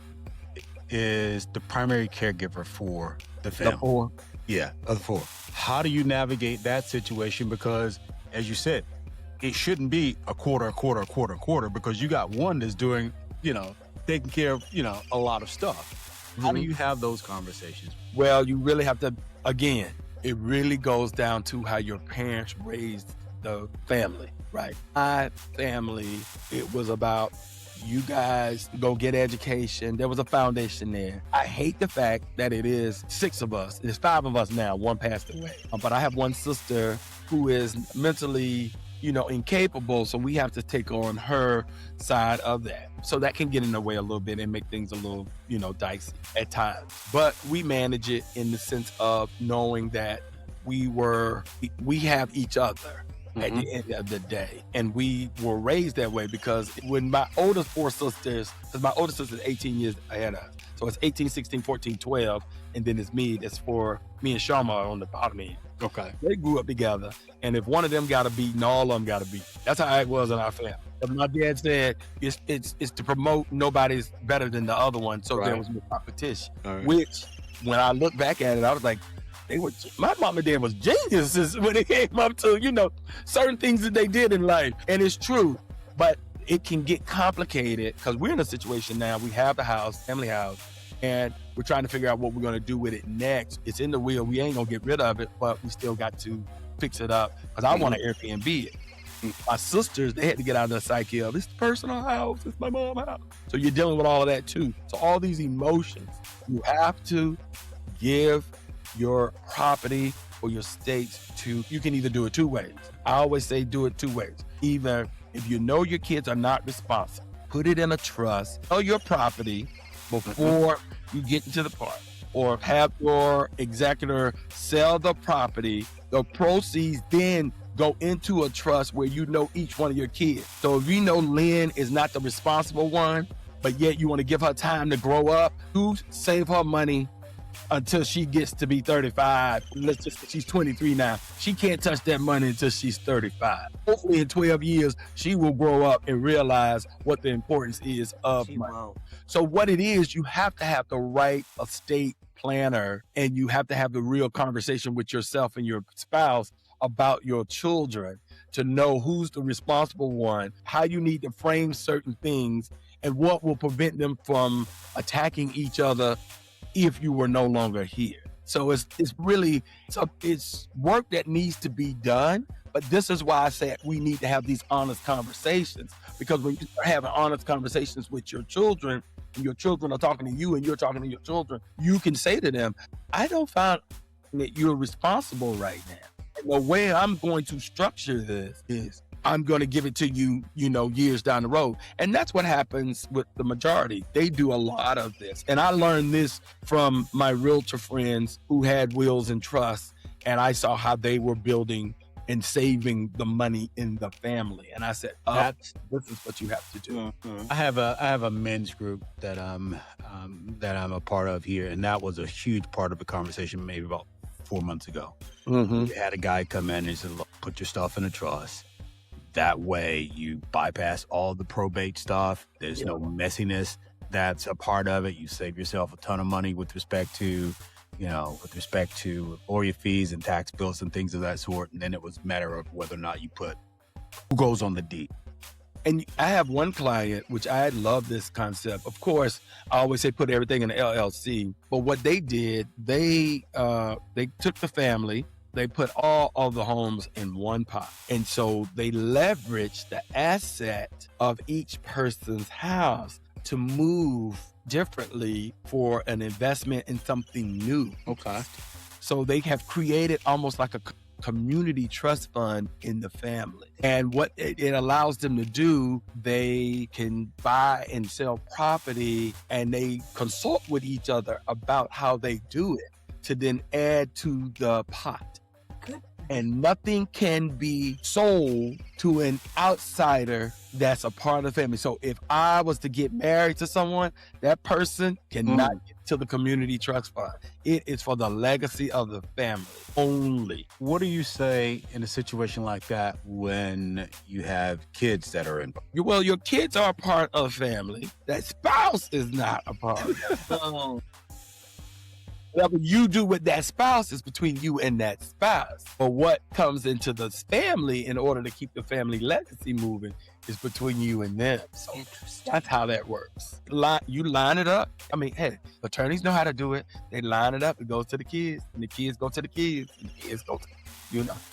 is the primary caregiver for the family? The 4? Yeah, of the 4. How do you navigate that situation? Because as you said, it shouldn't be a quarter, because you got one that's doing, taking care of, a lot of stuff. How do you have those conversations? Well, you really have to, again, it really goes down to how your parents raised the family, right? My family, it was about you guys go get education. There was a foundation there. I hate the fact that it is 6 of us. There's 5 of us now. 1 passed away. But I have one sister who is mentally, incapable. So we have to take on her side of that. So that can get in the way a little bit and make things a little, dicey at times. But we manage it in the sense of knowing that we have each other at the end of the day. And we were raised that way because when my oldest 4 sisters, because my oldest sister is 18 years ahead of us. So it's 18, 16, 14, 12. And then it's me. That's for me and Sharma are on the bottom end. Okay. They grew up together. And if one of them got a beating, all of them got a beat. That's how it was in our family. But my dad said it's to promote nobody's better than the other one. So there was no competition. Right. Which, when I look back at it, I was like, my mom and dad was geniuses when it came up to, certain things that they did in life. And it's true, but it can get complicated because we're in a situation now. We have the house, family house, and we're trying to figure out what we're going to do with it next. It's in the will. We ain't going to get rid of it, but we still got to fix it up because I want to Airbnb it. My sisters, they had to get out of the psyche of it's the personal house, it's my mom's house. So you're dealing with all of that too. So all these emotions, you have to give your property or your states you can either do it 2 ways. I always say do it 2 ways. Either if you know your kids are not responsible, put it in a trust, sell your property before you get into the part, or have your executor sell the property, the proceeds then go into a trust where you know each one of your kids. So if you know Lynn is not the responsible one, but yet you want to give her time to grow up, you save her money until she gets to be 35. Let's just say she's 23 now. She can't touch that money until she's 35. Hopefully in 12 years, she will grow up and realize what the importance is of money. Won't. So what it is, you have to have the right estate planner, and you have to have the real conversation with yourself and your spouse about your children to know who's the responsible one, how you need to frame certain things, and what will prevent them from attacking each other if you were no longer here. So it's really, it's work that needs to be done. But this is why I said we need to have these honest conversations, because when you start having honest conversations with your children, and your children are talking to you and you're talking to your children, you can say to them, I don't find that you're responsible right now. And the way I'm going to structure this is I'm going to give it to you, years down the road. And that's what happens with the majority. They do a lot of this. And I learned this from my realtor friends who had wills and trusts, and I saw how they were building and saving the money in the family. And I said, this is what you have to do. Mm-hmm. I have a men's group that I'm a part of here, and that was a huge part of the conversation maybe about 4 months ago. Mm-hmm. We had a guy come in and he said, look, put your stuff in a trust. That way you bypass all the probate stuff. There's no messiness that's a part of it. You save yourself a ton of money with respect to lawyer fees and tax bills and things of that sort. And then it was a matter of whether or not you put who goes on the deed. And I have one client, which I love this concept. Of course, I always say put everything in the LLC. But what they did, they took the family, they put all of the homes in one pot. And so they leveraged the asset of each person's house to move differently for an investment in something new. Okay. So they have created almost like a community trust fund in the family. And what it allows them to do, they can buy and sell property, and they consult with each other about how they do it to then add to the pot. Good. And nothing can be sold to an outsider that's a part of the family. So if I was to get married to someone, that person cannot get to the community trust fund. It is for the legacy of the family only. What do you say in a situation like that when you have kids that are involved? Well, your kids are a part of the family. That spouse is not a part of it. Whatever you do with that spouse is between you and that spouse. But what comes into the family in order to keep the family legacy moving is between you and them. So that's how that works. You line it up. I mean, hey, attorneys know how to do it. They line it up. It goes to the kids, and the kids go to the kids, and the kids go to,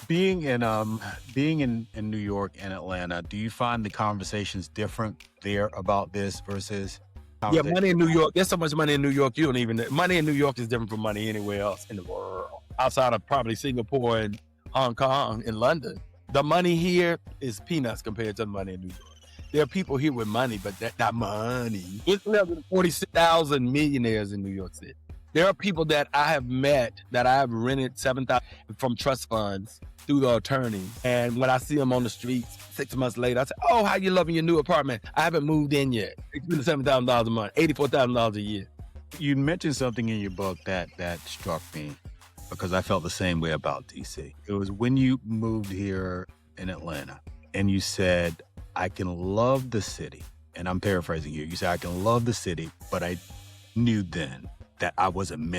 Being in New York and Atlanta, do you find the conversations different there about this versus? Yeah, money in New York. There's so much money in New York. You don't even. Money in New York is different from money anywhere else in the world, outside of probably Singapore and Hong Kong and London. The money here is peanuts compared to the money in New York. There are people here with money, but that's not money. It's less than 46,000 millionaires in New York City. There are people that I have met that I have rented 7,000 from trust funds through the attorney. And when I see them on the streets 6 months later, I say, oh, how you loving your new apartment? I haven't moved in yet. It's been $7,000 a month, $84,000 a year. You mentioned something in your book that struck me because I felt the same way about DC. It was when you moved here in Atlanta and you said, I can love the city. And I'm paraphrasing here. You said, I can love the city, but I knew then that I wasn't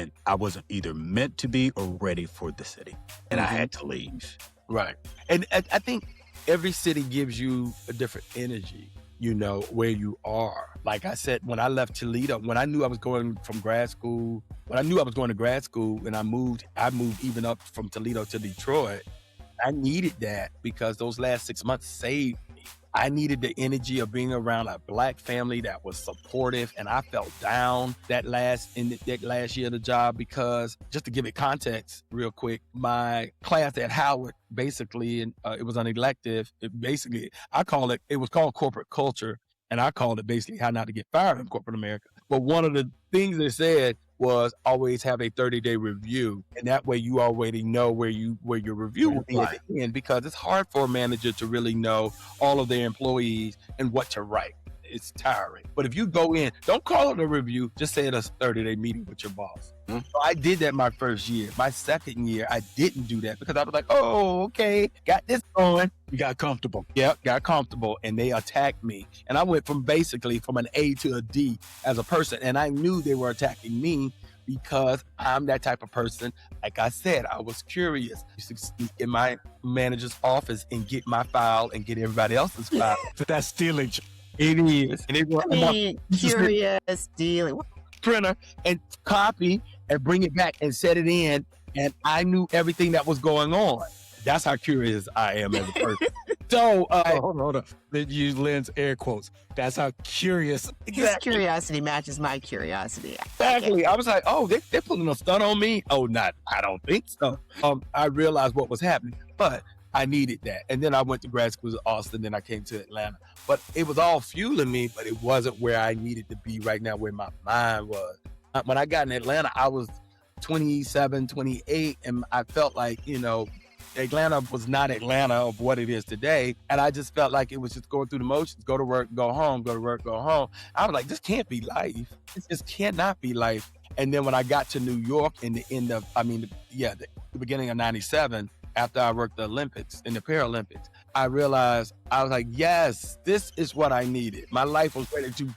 either meant to be or ready for the city. And I had to leave. Right. And I think every city gives you a different energy, where you are. Like I said, when I left Toledo, when I knew I was going to grad school, and I moved even up from Toledo to Detroit, I needed that because those last 6 months saved me. I needed the energy of being around a Black family that was supportive, and I felt down that last year of the job because, just to give it context real quick, my class at Howard, basically, and it was an elective. It was called corporate culture, and I called it basically how not to get fired in corporate America. But one of the things they said was always have a 30-day review. And that way you already know where your review will be at the end, because it's hard for a manager to really know all of their employees and what to write. It's tiring. But if you go in, don't call it a review, just say it's a 30-day meeting with your boss. So I did that my first year. My second year, I didn't do that because I was like, oh, okay, got this going. You got comfortable. Yep, got comfortable, and they attacked me. And I went from an A to a D as a person, and I knew they were attacking me because I'm that type of person. Like I said, I was curious. I used to sneak in my manager's office and get my file and get everybody else's file. But that's stealing. It is. And it was I mean, curious, dealing. printer and copy and bring it back and set it in. And I knew everything that was going on. That's how curious I am as a person. So, hold on. They use Lynn's air quotes. That's how curious. His curiosity matches my curiosity. Exactly. I was like, oh, they're pulling a stunt on me. Oh, not, I don't think so. I realized what was happening, but I needed that. And then I went to grad school in Austin, then I came to Atlanta. But it was all fueling me, but it wasn't where I needed to be right now, where my mind was. When I got in Atlanta, I was 27, 28, and I felt like, Atlanta was not Atlanta of what it is today. And I just felt like it was just going through the motions, go to work, go home, go to work, go home. I was like, this can't be life. This just cannot be life. And then when I got to New York in the beginning of 97, after I worked the Olympics and the Paralympics, I realized, I was like, yes, this is what I needed. My life was ready to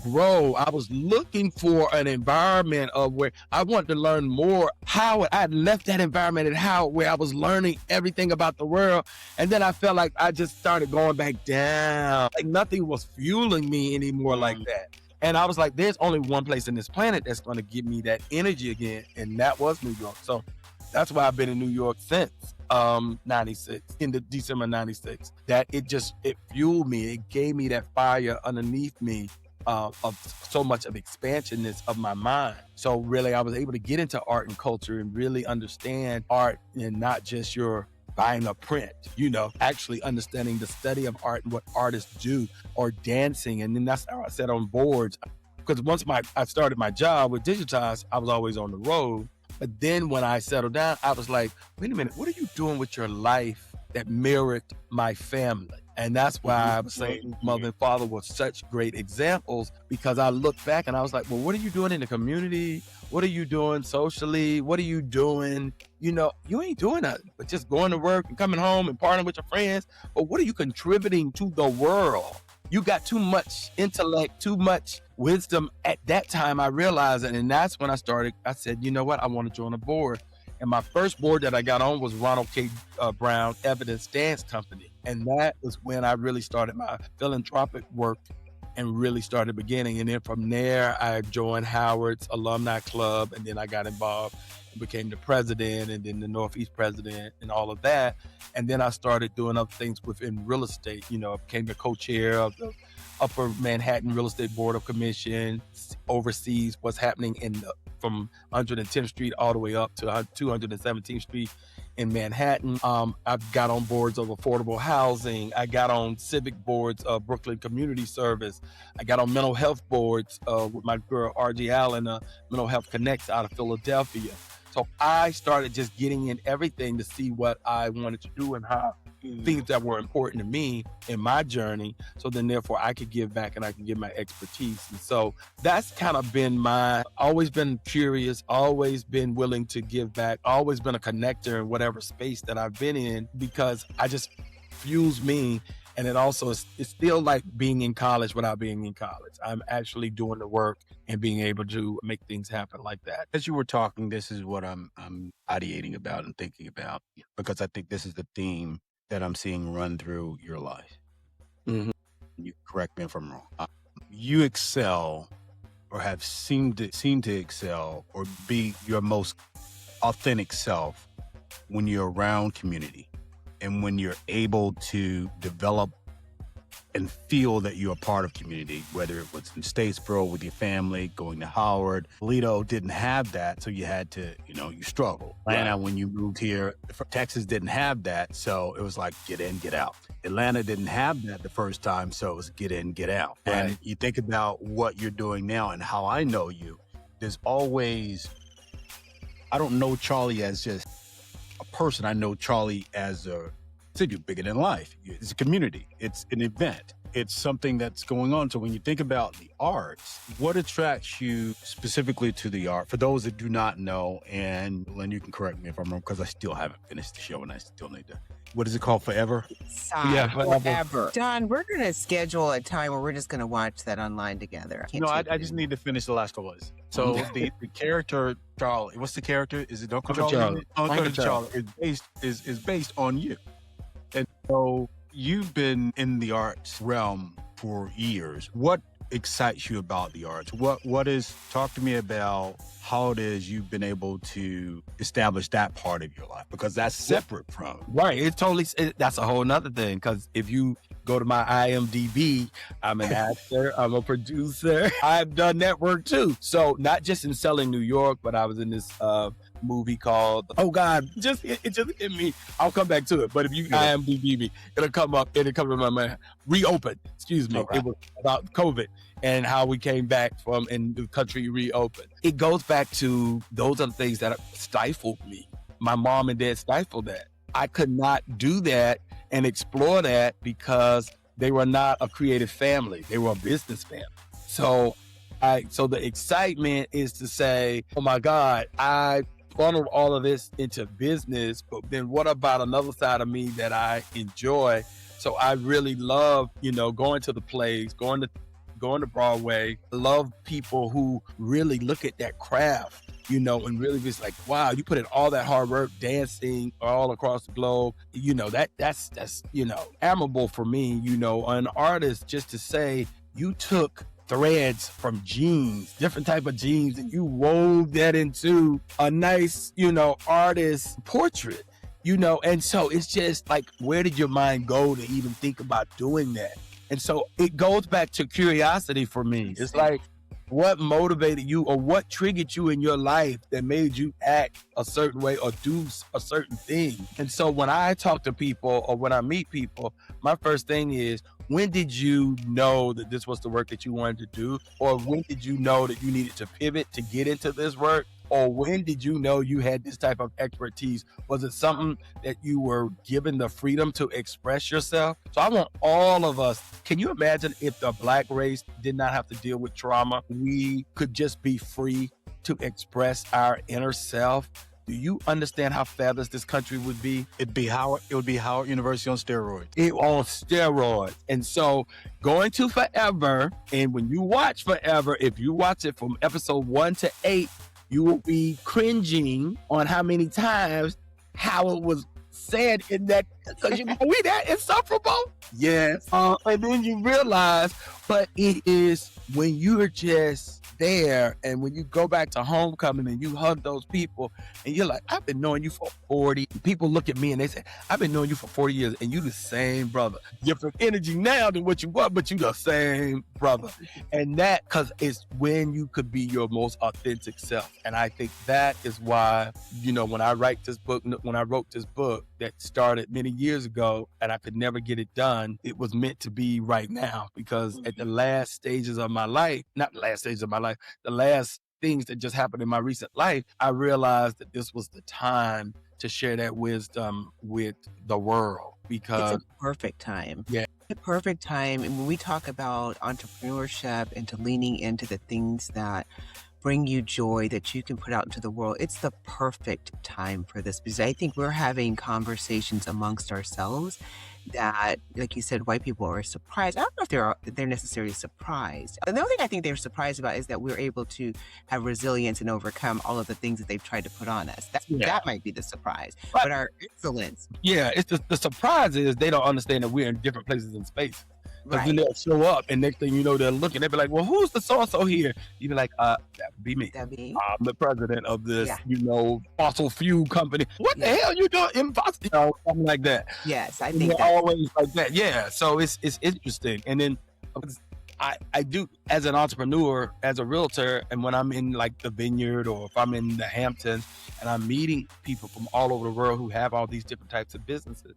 grow. I was looking for an environment of where I wanted to learn more, how I left that environment and where I was learning everything about the world. And then I felt like I just started going back down. Like nothing was fueling me anymore like that. And I was like, there's only one place in this planet that's going to give me that energy again. And that was New York. So that's why I've been in New York since 96, in the December 96. That it fueled me. It gave me that fire underneath me. Of so much of expansionness of my mind. So really I was able to get into art and culture and really understand art and not just your buying a print, actually understanding the study of art and what artists do, or dancing. And then that's how I sat on boards. Because once I started my job with Digitize, I was always on the road. But then when I settled down, I was like, wait a minute, what are you doing with your life that mirrored my family? And that's why I was saying mother and father were such great examples, because I looked back and I was like, well, what are you doing in the community? What are you doing socially? What are you doing? You ain't doing nothing but just going to work and coming home and partying with your friends. But what are you contributing to the world? You got too much intellect, too much wisdom. At that time, I realized it. And that's when I said, you know what? I want to join a board. And my first board that I got on was Ronald K. Brown Evidence Dance Company. And that was when I really started my philanthropic work and really started beginning. And then from there, I joined Howard's Alumni Club. And then I got involved and became the president and then the Northeast president and all of that. And then I started doing other things within real estate. I became the co-chair of the Upper Manhattan Real Estate Board of Commission, oversees what's happening from 110th Street all the way up to 217th Street in Manhattan. I've got on boards of affordable housing. I got on civic boards of Brooklyn Community Service. I got on mental health boards with my girl RG Allen, Mental Health Connects out of Philadelphia. So I started just getting in everything to see what I wanted to do and how things that were important to me in my journey. So then therefore I could give back and I can give my expertise. And so that's kind of been always been curious, always been willing to give back, always been a connector in whatever space that I've been in, because I just fuels me. And it also it's still like being in college without being in college. I'm actually doing the work and being able to make things happen like that. As you were talking, this is what I'm ideating about and thinking about, because I think this is the theme that I'm seeing run through your life. Mm-hmm. You correct me if I'm wrong. You excel, or have seemed to excel, or be your most authentic self when you're around community. And when you're able to develop and feel that you're a part of community, whether it was in Statesboro with your family, going to Howard. Toledo didn't have that, so you had to, you struggled. Atlanta, when you moved here, Texas didn't have that, so it was like get in, get out. Atlanta didn't have that the first time, so it was get in, get out. Right. And you think about what you're doing now and how I know you, there's always, I don't know Charlie as just a person. I know Charlie as you're bigger than life. It's a community. It's an event. It's something that's going on. So when you think about the arts, what attracts you specifically to the art? For those that do not know, and Lynn, you can correct me if I'm wrong, because I still haven't finished the show and I still need to. What is it called? Forever? Forever. Don, we're going to schedule a time where we're just going to watch that online together. I just need to finish the last couple of this. So the character Charlie, what's the character? Is it Uncle Charlie? Uncle Charlie is based on you. And so you've been in the arts realm for years. What excites you about the arts? Talk to me about how it is you've been able to establish that part of your life, because that's separate from. Right. That's a whole nother thing. Because if you go to my IMDb, I'm an actor, I'm a producer. I've done that work too. So not just in Selling New York, but I was in this movie called, oh God, it just hit me. I'll come back to it. But if you IMDb me, it'll come up in my mind. Reopen, excuse me. Okay. It was about COVID and how we came back from and the country reopened. It goes back to those are the things that stifled me. My mom and dad stifled that. I could not do that and explore that because they were not a creative family. They were a business family. So the excitement is to say, oh my God, I funneled all of this into business, but then what about another side of me that I enjoy? So I really love, going to the plays, going to Broadway. I love people who really look at that craft, and really just like, wow, you put in all that hard work dancing all across the globe. That's admirable for me, an artist, just to say you took threads from jeans, different type of jeans, and you wove that into a nice, artist portrait, and so it's just like, where did your mind go to even think about doing that? And so it goes back to curiosity for me. It's like, what motivated you or what triggered you in your life that made you act a certain way or do a certain thing? And so when I talk to people or when I meet people, my first thing is, when did you know that this was the work that you wanted to do? Or when did you know that you needed to pivot to get into this work? Or when did you know you had this type of expertise? Was it something that you were given the freedom to express yourself? So I want all of us, can you imagine if the Black race did not have to deal with trauma? We could just be free to express our inner self. Do you understand how fabulous this country would be? It would be Howard University on steroids. On steroids. And so going to Forever, and when you watch Forever, if you watch it from episode 1 to 8, you will be cringing on how many times Howard was said in that, because we that insufferable. Yes. And then you realize, but it is when you're just there, and when you go back to homecoming and you hug those people and you're like, I've been knowing you for 40. People look at me and they say, I've been knowing you for 40 years and you the same brother. Different energy now than what you were, but you the same brother. And that, because it's when you could be your most authentic self. And I think that is why, when I wrote this book that started many years ago and I could never get it done, it was meant to be right now, because at the last stages of my life, not the last stages of my life, the last things that just happened in my recent life, I realized that this was the time to share that wisdom with the world, because it's a perfect time. Yeah. A perfect time. And when we talk about entrepreneurship and to leaning into the things that bring you joy that you can put out into the world, it's the perfect time for this, because I think we're having conversations amongst ourselves that, like you said, white people are surprised. I don't know if they're necessarily surprised. And the other thing I think they're surprised about is that we're able to have resilience and overcome all of the things that they've tried to put on us. That might be the surprise. But our excellence. Yeah, it's the surprise is they don't understand that we're in different places in space. Because then they'll show up, and next thing you know, they're looking. They'll be like, well, who's the so-and-so here? You'd be like, that would be me. I'm the president of this, fossil fuel company. What the hell you doing? Impossible, something like that. Yes, I think always like that. Yeah, so it's interesting. And then I do, as an entrepreneur, as a realtor, and when I'm in like the Vineyard or if I'm in the Hamptons and I'm meeting people from all over the world who have all these different types of businesses,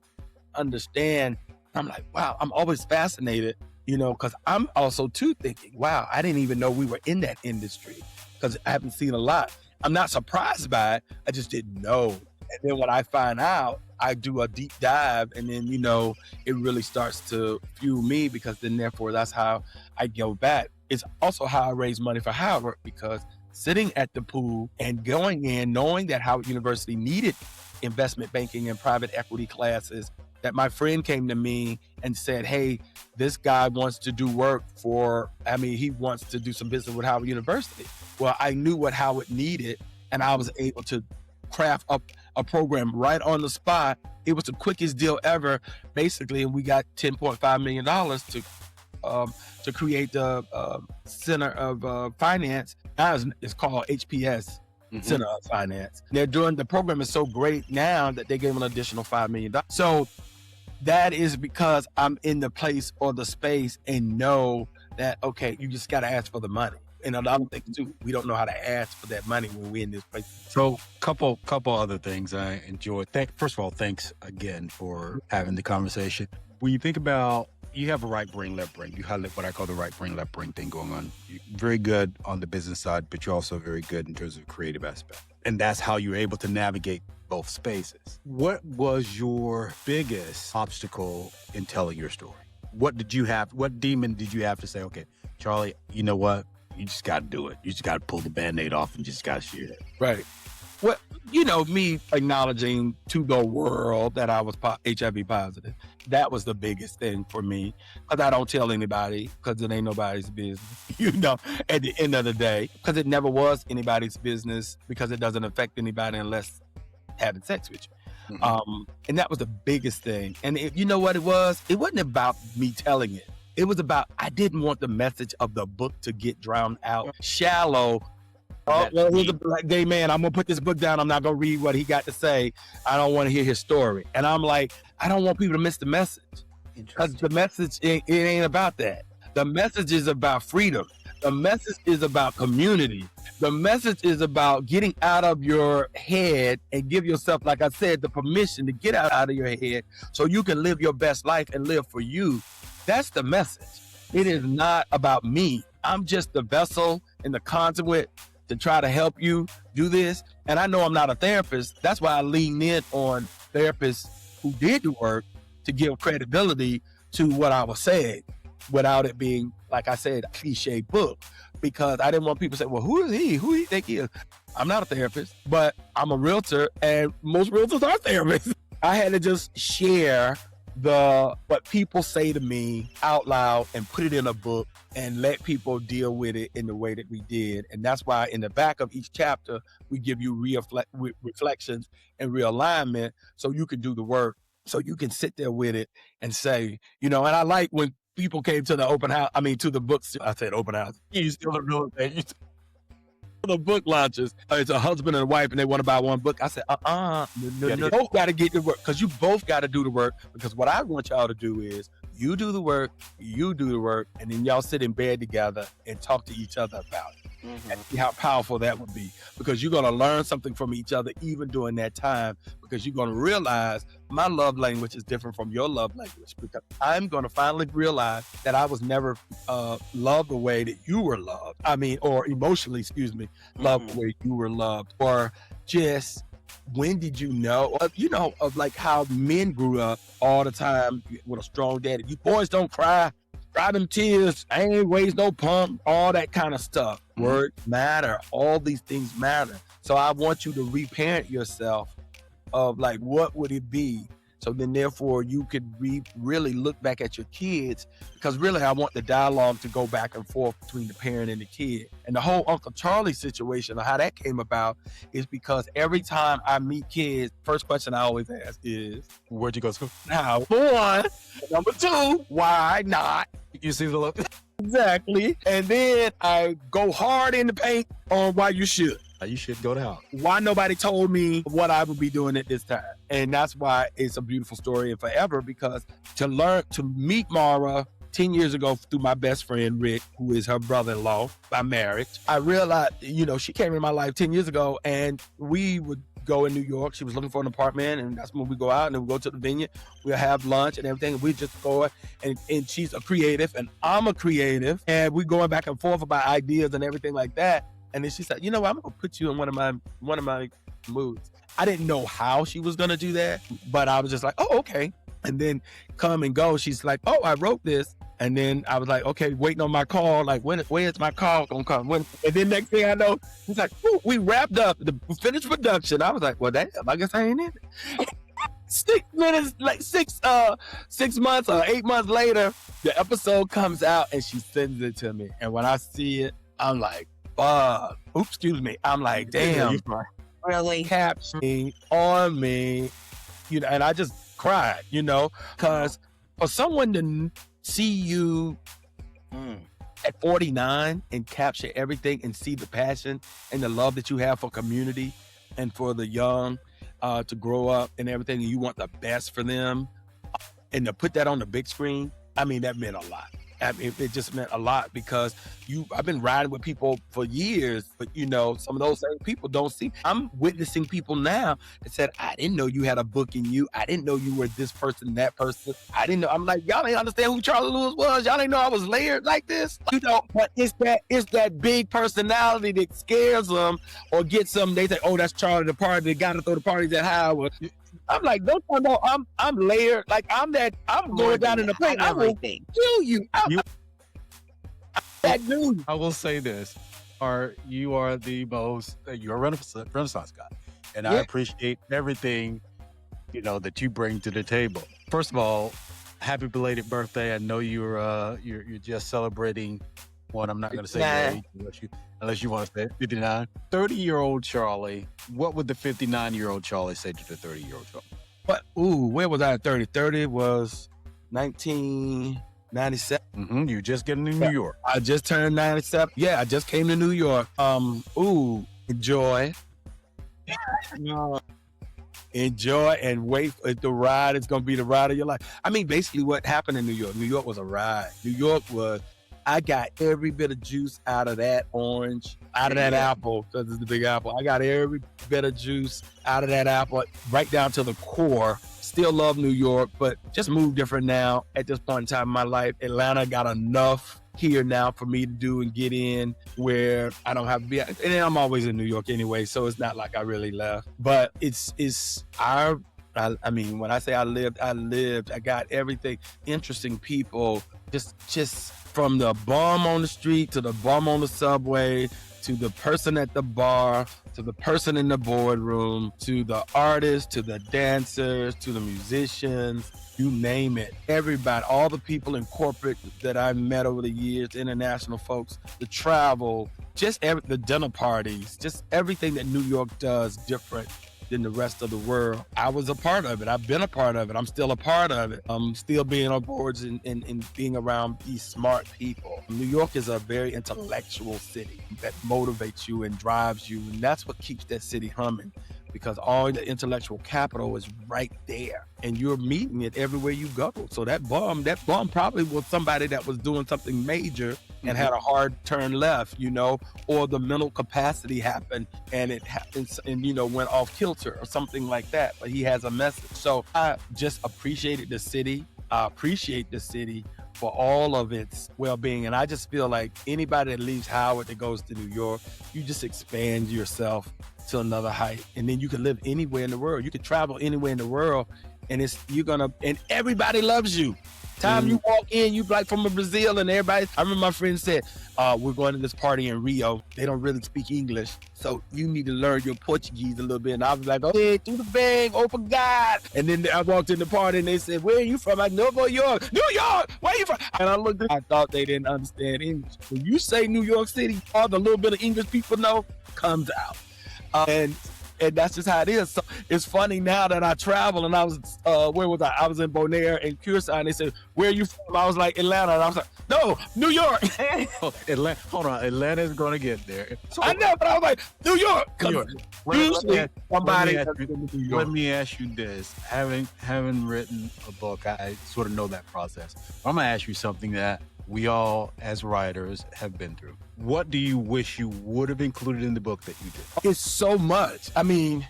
understand, I'm like, wow, I'm always fascinated, because I'm also too thinking, wow, I didn't even know we were in that industry, because I haven't seen a lot. I'm not surprised by it. I just didn't know. And then when I find out, I do a deep dive, and then, it really starts to fuel me, because then therefore that's how I go back. It's also how I raise money for Howard, because sitting at the pool and going in, knowing that Howard University needed investment banking and private equity classes, that my friend came to me and said, hey, this guy wants to do work he wants to do some business with Howard University. Well, I knew what Howard needed, and I was able to craft up a program right on the spot. It was the quickest deal ever, basically, and we got $10.5 million to to create the Center of Finance. Now it's called HPS. Center of Finance. They're doing, the program is so great now that they gave an additional $5 million. So that is because I'm in the place or the space and know that, okay, you just got to ask for the money. And another thing too, we don't know how to ask for that money when we're in this place. So couple other things I enjoyed. First of all, thanks again for having the conversation. When you think about, you have a right brain, left brain. You have what I call the right brain, left brain thing going on. You're very good on the business side, but you're also very good in terms of creative aspect. And that's how you're able to navigate both spaces. What was your biggest obstacle in telling your story? What demon did you have to say, okay, Charlie, you know what? You just got to do it. You just got to pull the Band-Aid off and just got to share it. Right. Well, me acknowledging to the world that I was HIV positive, that was the biggest thing for me. Because I don't tell anybody, because it ain't nobody's business, at the end of the day. Because it never was anybody's business, because it doesn't affect anybody unless having sex with you. And that was the biggest thing. And you know what it was? It wasn't about me telling it. It was about, I didn't want the message of the book to get drowned out. Shallow. Oh, well, here's a black gay man. I'm going to put this book down. I'm not going to read what he got to say. I don't want to hear his story. And I'm like, I don't want people to miss the message. Because the message, it ain't about that. The message is about freedom. The message is about community. The message is about getting out of your head and give yourself, like I said, the permission to get out of your head so you can live your best life and live for you. That's the message. It is not about me. I'm just the vessel and the conduit to try to help you do this. And I know I'm not a therapist. That's why I lean in on therapists who did the work to give credibility to what I was saying without it being, like I said, a cliche book. Because I didn't want people to say, well, who is he? Who do you think he is? I'm not a therapist, but I'm a realtor, and most realtors are therapists. I had to just share what people say to me out loud and put it in a book and let people deal with it in the way that we did. And that's why in the back of each chapter, we give you reflections and realignment so you can do the work, so you can sit there with it and say, and I like when people came to the to the books. I said open house. You still don't know that. The book launches. It's a husband and a wife, and they want to buy one book. I said, no. Both got to get the work, because you both got to do the work. Because what I want y'all to do is you do the work, and then y'all sit in bed together and talk to each other about it. And see how powerful that would be, because you're going to learn something from each other even during that time, because you're going to realize my love language is different from your love language, because I'm going to finally realize that I was never loved the way that you were loved. Or emotionally, loved the way you were loved, or just when did you know, of like how men grew up all the time with a strong daddy. You boys don't cry. Cry them tears, I ain't raised no pump, all that kind of stuff. Words matter. All these things matter. So I want you to reparent yourself of like, what would it be? So then therefore you could really look back at your kids, because really I want the dialogue to go back and forth between the parent and the kid. And the whole Uncle Charlie situation, how that came about, is because every time I meet kids, first question I always ask is, where'd you go to school? Now, one. Number two, why not? You see the look? Exactly. And then I go hard in the paint on why you should. You should go to hell. Why nobody told me what I would be doing at this time. And that's why it's a beautiful story and forever, because to meet Mara 10 years ago through my best friend, Rick, who is her brother-in-law by marriage, I realized, she came in my life 10 years ago, and we would go in New York. She was looking for an apartment, and that's when we go out, and then we go to the vineyard. We'll have lunch and everything. And we just go, and she's a creative, and I'm a creative, and we going back and forth about ideas and everything like that. And then she said, I'm going to put you in one of my moods. I didn't know how she was going to do that, but I was just like, oh, okay. And then come and go, she's like, oh, I wrote this. And then I was like, okay, waiting on my call. Like, where's my call going to come? And then next thing I know, he's like, ooh, we wrapped up the finished production. I was like, well, I guess I ain't in it. 6 minutes, like 6 months or 8 months later, the episode comes out and she sends it to me. And when I see it, I'm like, I'm like, damn, really captioning on me, and I just cried, because for someone to see you At 49 and capture everything and see the passion and the love that you have for community and for the young to grow up and everything, and you want the best for them, and to put that on the big screen, I mean, that meant a lot. I mean, it just meant a lot because I've been riding with people for years, but some of those same people don't see. I'm witnessing people now that said, I didn't know you had a book in you. I didn't know you were this person, that person. I didn't know. I'm like, y'all didn't understand who Charlie Lewis was. Y'all didn't know I was layered like this. But it's that big personality that scares them or gets them. They say, oh, that's Charlie the party. They got to throw the parties at Howard. I'm like, don't you know I'm layered. Like I'm going down in the plane. I will kill you. I'm that dude. I will say this: you are the most? You're a Renaissance guy, and I appreciate everything that you bring to the table. First of all, happy belated birthday! I know you're just celebrating one. I'm not going to say unless you want to say 59. 30-year-old Charlie. What would the 59-year-old Charlie say to the 30-year-old Charlie? What? Ooh, where was I at 30? 30 was 1997. You just getting to New York. I just turned 97. Yeah, I just came to New York. Enjoy. Enjoy and wait for the ride. It's going to be the ride of your life. I mean, basically what happened in New York. New York was a ride. New York was... I got every bit of juice out of that orange, out of that apple, because it's the big apple. I got every bit of juice out of that apple, right down to the core. Still love New York, but just moved different now at this point in time in my life. Atlanta got enough here now for me to do and get in where I don't have to be. And I'm always in New York anyway, so it's not like I really left. But I mean, when I say I lived. I got everything. Interesting people, just from the bum on the street to the bum on the subway to the person at the bar to the person in the boardroom to the artists to the dancers to the musicians, you name it. Everybody, all the people in corporate that I've met over the years, international folks, the travel, the dinner parties, just everything that New York does different than the rest of the world. I was a part of it. I've been a part of it. I'm still a part of it. I'm still being on boards and being around these smart people. New York is a very intellectual city that motivates you and drives you. And that's what keeps that city humming, because all the intellectual capital is right there and you're meeting it everywhere you go. So that bum probably was somebody that was doing something major and had a hard turn left, or the mental capacity happened and it happens and, went off kilter or something like that. But he has a message. So I just appreciated the city. I appreciate the city for all of its well-being. And I just feel like anybody that leaves Howard that goes to New York, you just expand yourself to another height. And then you can live anywhere in the world. You can travel anywhere in the world and and everybody loves you. Time you walk in, you like from Brazil and everybody. I remember my friend said, we're going to this party in Rio. They don't really speak English. So you need to learn your Portuguese a little bit. And I was like, hey, do the bang, oh for God. And then I walked in the party and they said, where are you from? I know New York. New York, where are you from? And I looked at I thought they didn't understand English. When you say New York City, all the little bit of English people know comes out. And that's just how it is. So it's funny now that I travel and I was, where was I? I was in Bonaire and Curate and they said, where are you from? I was like, Atlanta. And I was like, no, New York. Atlanta. Hold on. Atlanta is going to get there. So, I know, but I was like, New York. Usually somebody. Let me ask you this. Having written a book, I sort of know that process. I'm going to ask you something that we all as writers have been through. What do you wish you would have included in the book that you did? It's so much. I mean,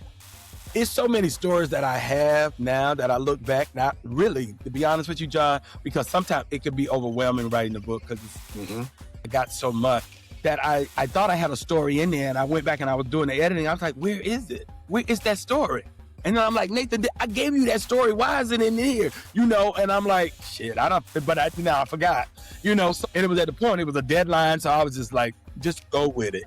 it's so many stories that I have now that I look back. Not really, to be honest with you, John, because sometimes it could be overwhelming writing the book because I got so much that I thought I had a story in there and I went back and I was doing the editing. I was like, where is it? Where is that story? And then I'm like, Nathan, I gave you that story. Why is it in here? And I'm like, shit, I forgot, so, and it was at the point, it was a deadline. So I was just like, just go with it,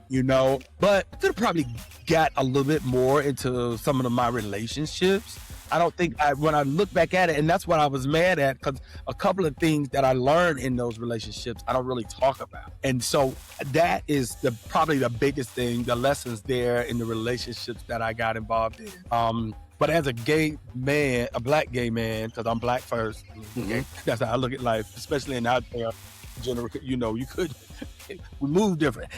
but I could have probably got a little bit more into some of my relationships. I don't think when I look back at it, and that's what I was mad at, because a couple of things that I learned in those relationships, I don't really talk about. And so that is probably the biggest thing, the lessons there in the relationships that I got involved in. But as a gay man, a black gay man, because I'm black first, that's how I look at life, especially in out there. you could, we move different.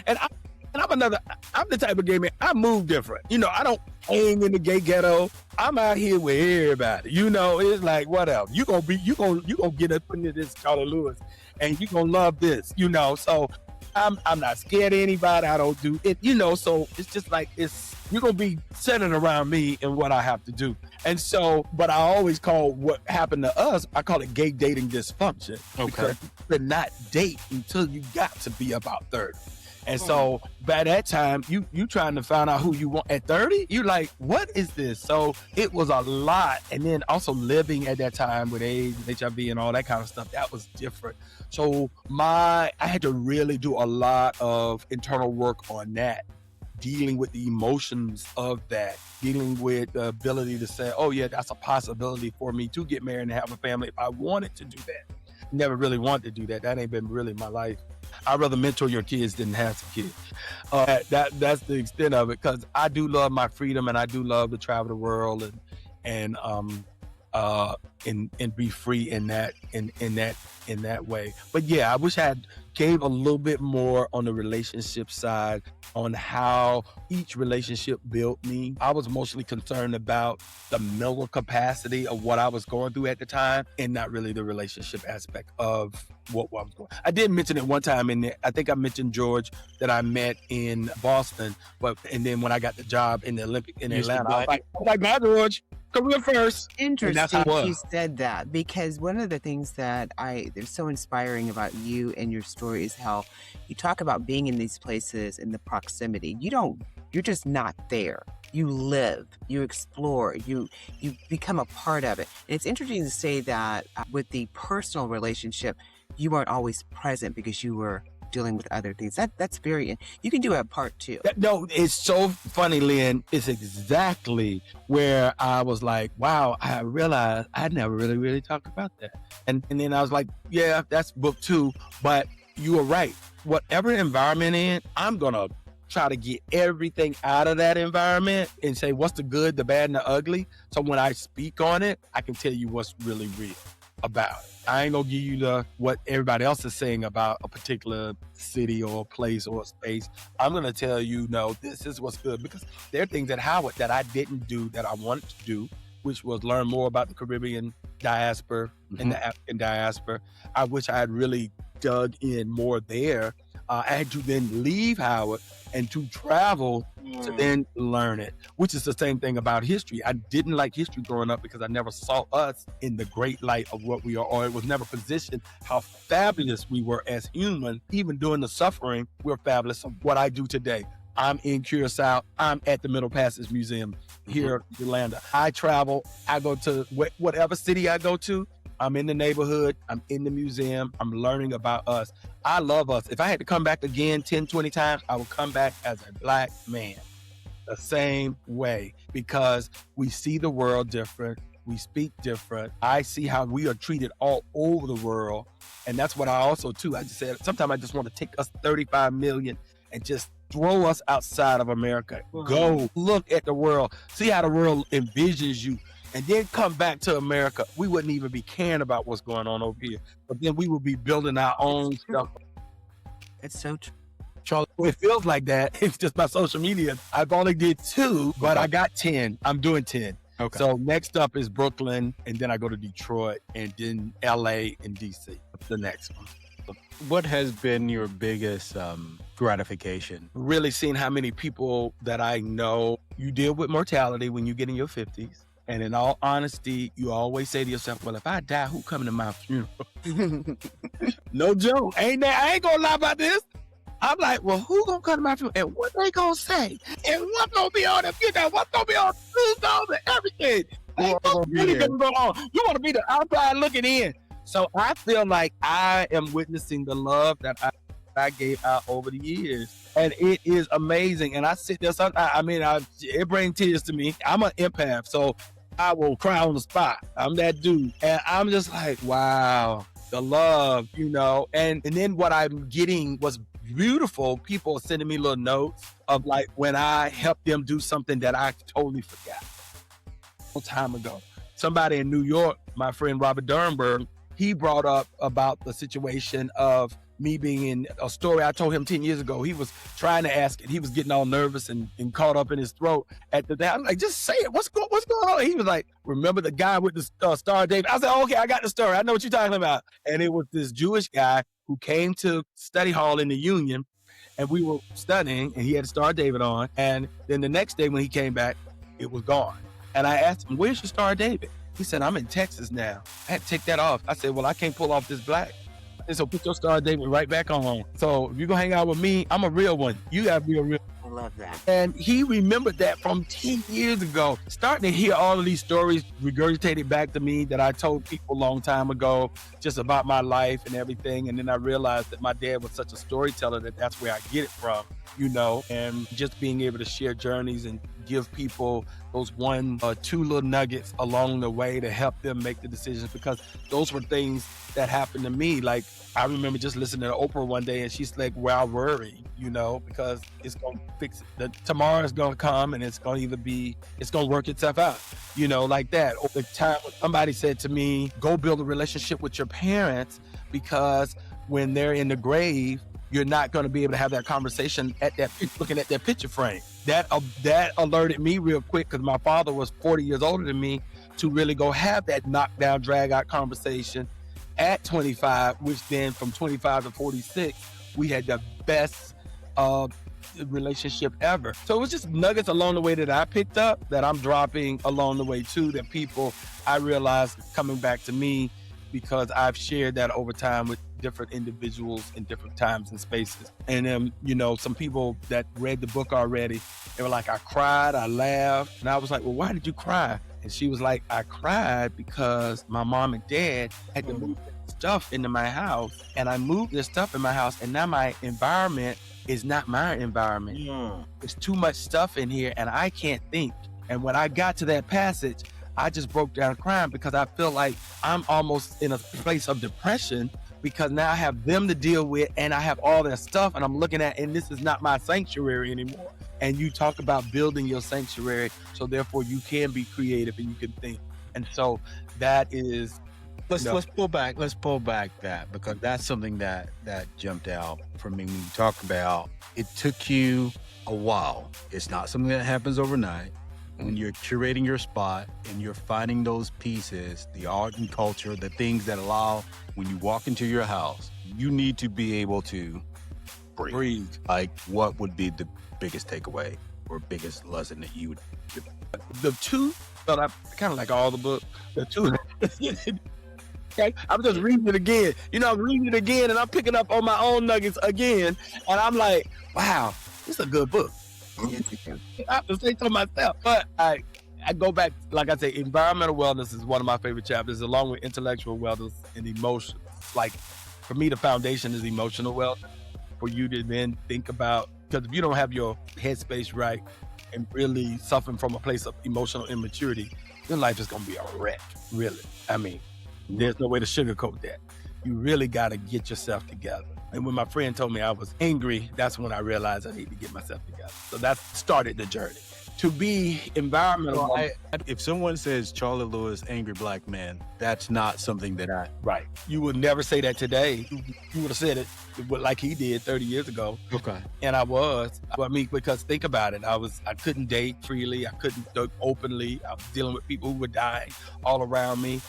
I'm the type of gay man, I move different. I don't hang in the gay ghetto. I'm out here with everybody. It's like, whatever. You gonna get up into this Charlie Lewis and you gonna love this, so I'm not scared of anybody. I don't do it, so it's just like, you're gonna be centered around me and what I have to do. And so, but I always call what happened to us, I call it gay dating dysfunction. Okay. Because you could not date until you got to be about 30. And so by that time, you trying to find out who you want at 30, you like, what is this? So it was a lot. And then also living at that time with AIDS, HIV and all that kind of stuff, that was different. So I had to really do a lot of internal work on that, dealing with the emotions of that, dealing with the ability to say, oh yeah, that's a possibility for me to get married and have a family if I wanted to do that. Never really wanted to do that. That ain't been really my life. I'd rather mentor your kids than have some kids. That's the extent of it, because I do love my freedom and I do love to travel the world and be free in that way. But yeah, I wish I had gave a little bit more on the relationship side, on how each relationship built me. I was mostly concerned about the mental capacity of what I was going through at the time, and not really the relationship aspect of what I was going. I did mention it one time in there. I think I mentioned George that I met in Boston, and then when I got the job in the Olympic in Atlanta, I was like, bye, George. Career first. Interesting you said that, because one of the things that is so inspiring about you and your story is how you talk about being in these places and the proximity. You're just not there. You live, you explore, you become a part of it. And it's interesting to say that with the personal relationship, you weren't always present because you were dealing with other things. That's very, you can do a part two. No, it's so funny, Lynn. It's exactly where I was like, wow, I realized I never really talked about that. And then I was like, yeah, that's book 2, but you were right. Whatever environment in, I'm going to try to get everything out of that environment and say what's the good, the bad, and the ugly. So when I speak on it, I can tell you what's really real about it. I ain't gonna give you what everybody else is saying about a particular city or place or space. I'm gonna tell you, no, this is what's good, because there are things at Howard that I didn't do that I wanted to do, which was learn more about the Caribbean diaspora and the African diaspora. I wish I had really dug in more there. I had to then leave Howard and to travel to then learn it, which is the same thing about history. I didn't like history growing up because I never saw us in the great light of what we are, or it was never positioned how fabulous we were as humans. Even during the suffering, we're fabulous. So what I do today, I'm in Curacao. I'm at the Middle Passage Museum here in Orlando. I travel. I go to whatever city I go to. I'm in the neighborhood. I'm in the museum. I'm learning about us. I love us. If I had to come back again 10, 20 times, I would come back as a Black man the same way, because we see the world different. We speak different. I see how we are treated all over the world. And that's what I also, too, I just said, sometimes I just want to take us 35 million and just throw us outside of America. Go look at the world. See how the world envisions you. And then come back to America. We wouldn't even be caring about what's going on over here. But then we would be building our own stuff. It's so true. Charlie, it feels like that. It's just my social media. I've only did 2, but I got 10. I'm doing 10. Okay. So next up is Brooklyn, and then I go to Detroit, and then LA and DC. The next one. What has been your biggest gratification? Really seeing how many people that I know, you deal with mortality when you get in your 50s. And in all honesty, you always say to yourself, well, if I die, who coming to my funeral? No joke. I ain't gonna lie about this. I'm like, well, who gonna come to my funeral? And what they gonna say? And what's gonna be on the funeral? What's gonna be on the news and everything? Ain't really gonna go on. You wanna be the outside looking in. So I feel like I am witnessing the love that I gave out over the years. And it is amazing. And I sit there sometimes, it brings tears to me. I'm an empath, so I will cry on the spot. I'm that dude. And I'm just like, wow, the love, And then what I'm getting was beautiful. People are sending me little notes of like when I helped them do something that I totally forgot a long time ago. Somebody in New York, my friend Robert Durnberg, he brought up about the situation of me being in a story I told him 10 years ago. He was trying to ask it. He was getting all nervous and caught up in his throat at the day. I'm like, just say it. What's going on? He was like, remember the guy with the Star of David? I said, okay, I got the story. I know what you're talking about. And it was this Jewish guy who came to study hall in the Union, and we were studying, and he had a Star of David on. And then the next day when he came back, it was gone. And I asked him, where's your Star of David? He said, I'm in Texas now. I had to take that off. I said, well, I can't pull off this black. And so put your Star of David right back on. So if you're going to hang out with me, I'm a real one. You got to be a real one. I love that. And he remembered that from 10 years ago. Starting to hear all of these stories regurgitated back to me that I told people a long time ago, just about my life and everything. And then I realized that my dad was such a storyteller that that's where I get it from, you know, and just being able to share journeys and give people those one or two little nuggets along the way to help them make the decisions, because those were things that happened to me. Like, I remember just listening to Oprah one day, and she's like, well, I worry, you know, because it's going to fix it. Tomorrow is going to come, and it's going to work itself out, you know, like that. Over time, somebody said to me, go build a relationship with your parents, because when they're in the grave, you're not going to be able to have that conversation looking at that picture frame. That alerted me real quick, because my father was 40 years older than me, to really go have that knockdown, drag out conversation at 25, which then from 25 to 46, we had the best relationship ever. So it was just nuggets along the way that I picked up that I'm dropping along the way too, that people, I realized, coming back to me, because I've shared that over time with different individuals in different times and spaces. And you know, some people that read the book already, they were like, I cried, I laughed. And I was like, well, why did you cry? And she was like, I cried because my mom and dad had to move stuff into my house, and I moved this stuff in my house, and now my environment is not my environment. There's too much stuff in here, and I can't think. And when I got to that passage, I just broke down crying, because I feel like I'm almost in a place of depression, because now I have them to deal with, and I have all their stuff, and I'm looking at, and this is not my sanctuary anymore. And you talk about building your sanctuary, so therefore you can be creative and you can think. And so that is, let's pull back that, because that's something that jumped out for me when you talk about it took you a while. It's not something that happens overnight. When you're curating your spot and you're finding those pieces, the art and culture, the things that allow, when you walk into your house, you need to be able to breathe. Like, what would be the biggest takeaway or biggest lesson that you would give? The two, but I kind of like all the book, the two. Okay, I'm just reading it again. You know, I'm reading it again, and I'm picking up on my own nuggets again. And I'm like, wow, this is a good book. I have to say to myself, but I go back, like I say, environmental wellness is one of my favorite chapters, along with intellectual wellness and emotions. Like, for me, the foundation is emotional wellness, for you to then think about, because if you don't have your headspace right and really suffering from a place of emotional immaturity, your life is going to be a wreck, really. I mean, there's no way to sugarcoat that. You really got to get yourself together. And when my friend told me I was angry, that's when I realized I need to get myself together. So that started the journey. To be environmental. Well, if someone says Charlie Lewis, angry black man, that's not something that Right. You would never say that today. You would have said it like he did 30 years ago. Okay. And I was. I mean, because think about it. I couldn't date freely. I couldn't date openly. I was dealing with people who were dying all around me,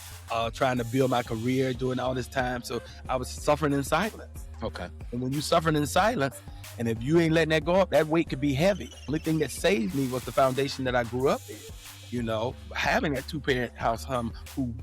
trying to build my career during all this time. So I was suffering in silence. Okay. And when you suffering in silence, and if you ain't letting that go up, that weight could be heavy. The only thing that saved me was the foundation that I grew up in. You know, having that two-parent house who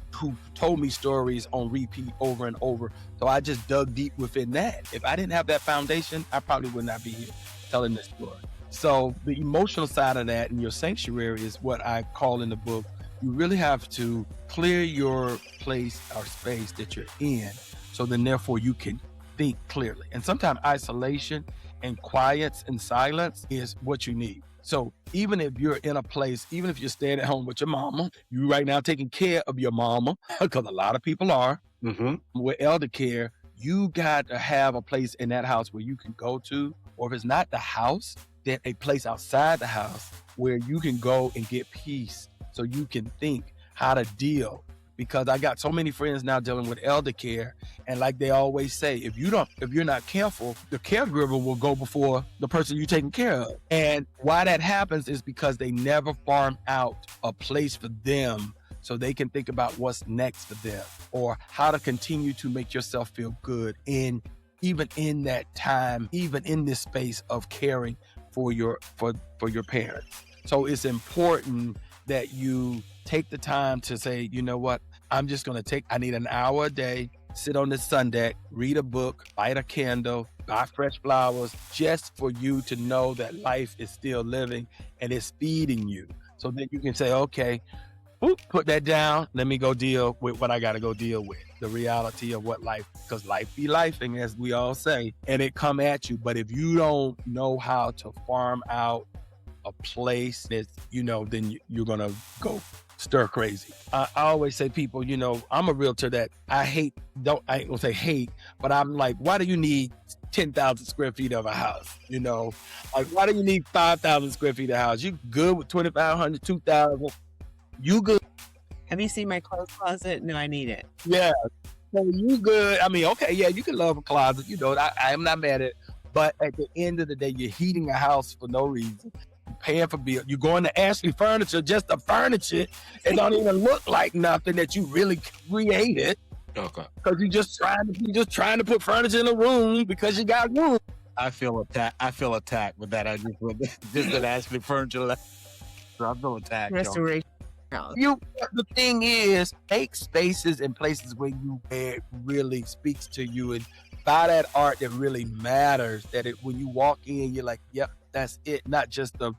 told me stories on repeat over and over. So I just dug deep within that. If I didn't have that foundation, I probably would not be here telling this story. So the emotional side of that and your sanctuary is what I call in the book. You really have to clear your place or space that you're in, so then therefore you can think clearly. And sometimes isolation and quiet and silence is what you need. So even if you're in a place, even if you're staying at home with your mama, you right now taking care of your mama, because a lot of people are, with elder care, you got to have a place in that house where you can go to, or if it's not the house, then a place outside the house where you can go and get peace, so you can think how to deal because I got so many friends now dealing with elder care. And like they always say, if you're not careful, the caregiver will go before the person you're taking care of. And why that happens is because they never farm out a place for them so they can think about what's next for them, or how to continue to make yourself feel good even in that time, even in this space of caring for your parents. So it's important that you take the time to say, you know what, I need an hour a day, sit on the sun deck, read a book, light a candle, buy fresh flowers, just for you to know that life is still living and it's feeding you. So then you can say, okay, put that down. Let me go deal with what I got to go deal with. The reality of what life, because life be lifing, as we all say, and it come at you. But if you don't know how to farm out a place, that's, then you're going to go stir crazy. I always say, people, I'm a realtor that I ain't gonna say hate, but I'm like, why do you need 10,000 square feet of a house? Like, why do you need 5,000 square feet of a house? You good with 2,500, 2,000? You good? Have you seen my clothes closet? No, I need it. Yeah. So you good. I mean, okay, yeah, you can love a closet. I am not mad at it. But at the end of the day, you're heating a house for no reason. You're paying for bills. You're going to Ashley Furniture just to furnish it. It don't even look like nothing that you really created. Okay. Because you're just trying to put furniture in a room because you got room. I feel attacked with that. I just an Ashley Furniture. So I feel attacked. Restoration. The thing is, make spaces and places where it really speaks to you, and buy that art that really matters. When you walk in, you're like, yep, that's it. Not just the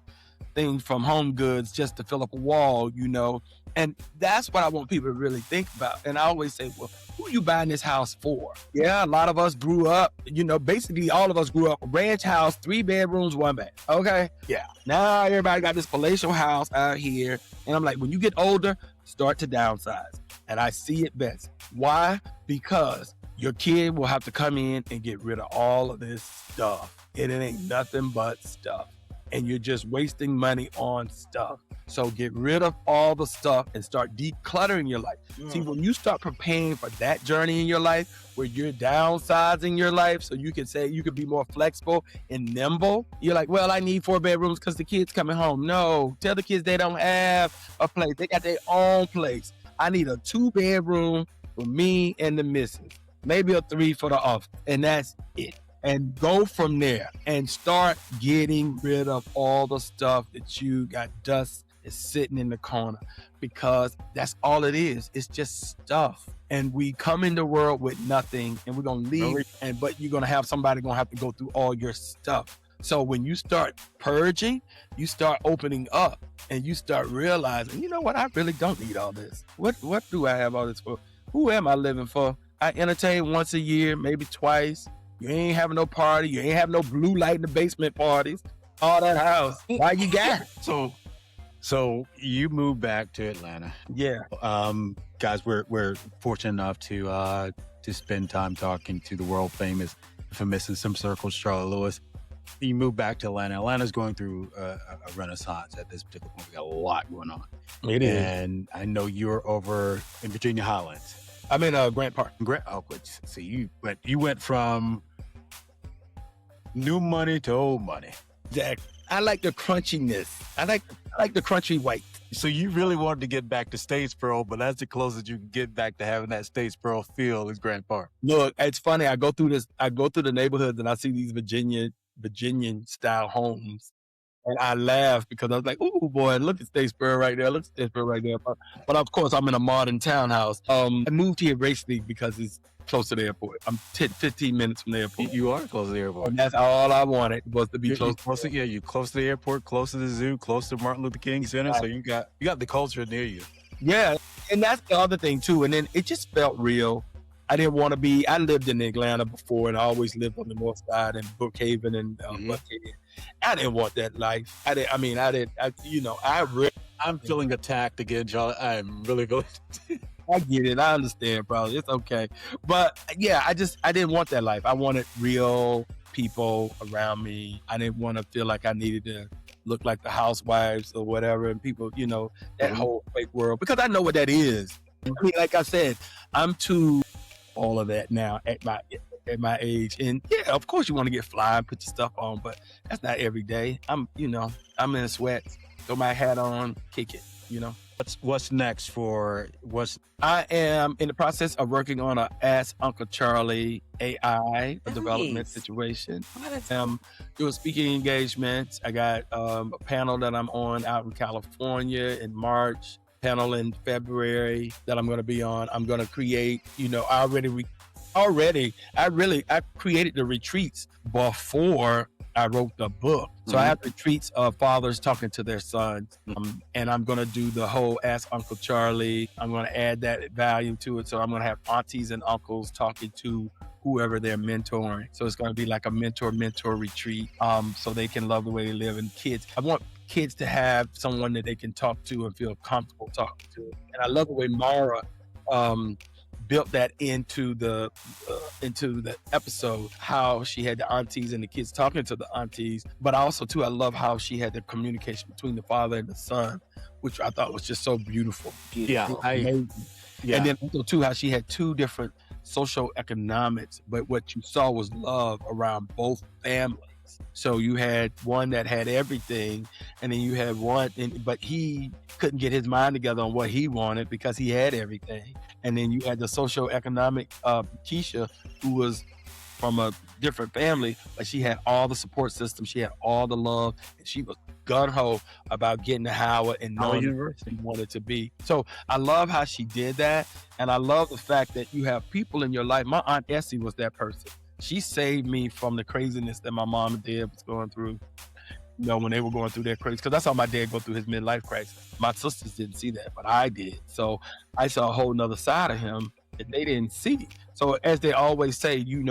thing from Home Goods just to fill up a wall, And that's what I want people to really think about. And I always say, well, who are you buying this house for? Yeah, a lot of us grew up, basically all of us grew up ranch house, 3 bedrooms, 1 bath. Okay. Yeah. Now everybody got this palatial house out here. And I'm like, when you get older, start to downsize. And I see it best. Why? Because your kid will have to come in and get rid of all of this stuff. And it ain't nothing but stuff. And you're just wasting money on stuff. So get rid of all the stuff and start decluttering your life. See, when you start preparing for that journey in your life, where you're downsizing your life so you can be more flexible and nimble, you're like, well, I need 4 bedrooms because the kids coming home. No, tell the kids they don't have a place. They got their own place. I need a 2 bedroom for me and the missus. Maybe a 3 for the office. And that's it. And go from there and start getting rid of all the stuff that you got dust is sitting in the corner, because that's all it is. It's just stuff. And we come in the world with nothing, and we're going to leave. But you're going to have somebody going to have to go through all your stuff. So when you start purging, you start opening up, and you start realizing, you know what? I really don't need all this. What do I have all this for? Who am I living for? I entertain once a year, maybe twice. You ain't having no party. You ain't having no blue light in the basement parties. All that house. Why you got it? So you moved back to Atlanta. Yeah. Guys, we're fortunate enough to spend time talking to the world famous, in some circles, Charlotte Lewis. You moved back to Atlanta. Atlanta's going through a renaissance at this particular point. We got a lot going on. It is. And I know you're over in Virginia Highlands. I'm in Grant Park. You went from new money to old money. Exactly. I like the crunchiness. I like the crunchy white. So you really wanted to get back to Statesboro, but that's the closest you can get back to having that Statesboro feel is Grant Park. Look, it's funny. I go through the neighborhoods and I see these Virginian style homes. And I laugh because I was like, oh boy, look at Statesboro right there. Look at Statesboro right there. But of course, I'm in a modern townhouse. I moved here basically because it's close to the airport. I'm 15 minutes from the airport. You are close to the airport. And that's all I wanted, was to be close. You're close to the airport, close to the zoo, close to Martin Luther King Center. So you got the culture near you. Yeah. And that's the other thing too. And then it just felt real. I didn't want to be, I lived in Atlanta before, and I always lived on the north side in Brookhaven and Buckhead. I didn't want that life. I'm feeling attacked again, Charlie. I'm really feeling. I get it. I understand, probably. It's okay. But yeah, I didn't want that life. I wanted real people around me. I didn't want to feel like I needed to look like the housewives or whatever. And people, that whole fake world, because I know what that is. I mean, like I said, I'm too all of that now at my age. And yeah, of course you want to get fly and put your stuff on, but that's not every day. I'm in a sweat, throw my hat on, kick it, What's next I am in the process of working on a Ask Uncle Charlie AI development situation. Doing speaking engagements. I got a panel that I'm on out in California in March, panel in February that I'm going to be on. I'm going to create, I created the retreats before I wrote the book. So I have retreats of fathers talking to their sons. And I'm going to do the whole Ask Uncle Charlie. I'm going to add that value to it. So I'm going to have aunties and uncles talking to whoever they're mentoring. So it's going to be like a mentor retreat. So they can love the way they live. And kids, I want kids to have someone that they can talk to and feel comfortable talking to. And I love the way Mara, built that into the episode, how she had the aunties and the kids talking to the aunties, but also too, I love how she had the communication between the father and the son, which I thought was just so beautiful. And then also too, how she had two different social economics, but what you saw was love around both families. So you had one that had everything, and then you had one, but he couldn't get his mind together on what he wanted because he had everything. And then you had the socioeconomic Keisha, who was from a different family, but she had all the support system, she had all the love, and she was gung-ho about getting to Howard and knowing where she wanted to be. So I love how she did that, and I love the fact that you have people in your life. My Aunt Essie was that person. She saved me from the craziness that my mom and dad was going through, when they were going through their crazy, because I saw my dad go through his midlife crisis. My sisters didn't see that, but I did. So I saw a whole nother side of him that they didn't see. So as they always say, you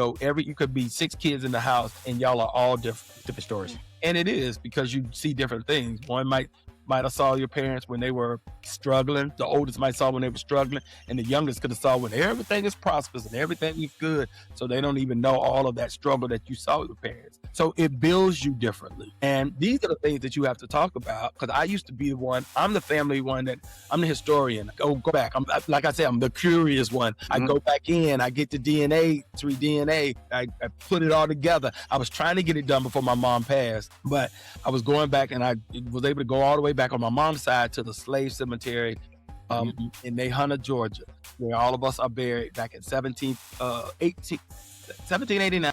could be 6 kids in the house and y'all are all different stories. And it is, because you see different things. One might have saw your parents when they were struggling. The oldest might saw when they were struggling, and the youngest could have saw when everything is prosperous and everything is good. So they don't even know all of that struggle that you saw with your parents. So it builds you differently. And these are the things that you have to talk about, because I used to be the one, I'm the family one, that I'm the historian. Go back. Like I said, I'm the curious one. I go back in, I get the DNA, 3 DNA, I put it all together. I was trying to get it done before my mom passed, but I was going back, and I was able to go all the way back on my mom's side to the slave cemetery in Nahunta, Georgia, where all of us are buried back in 1789.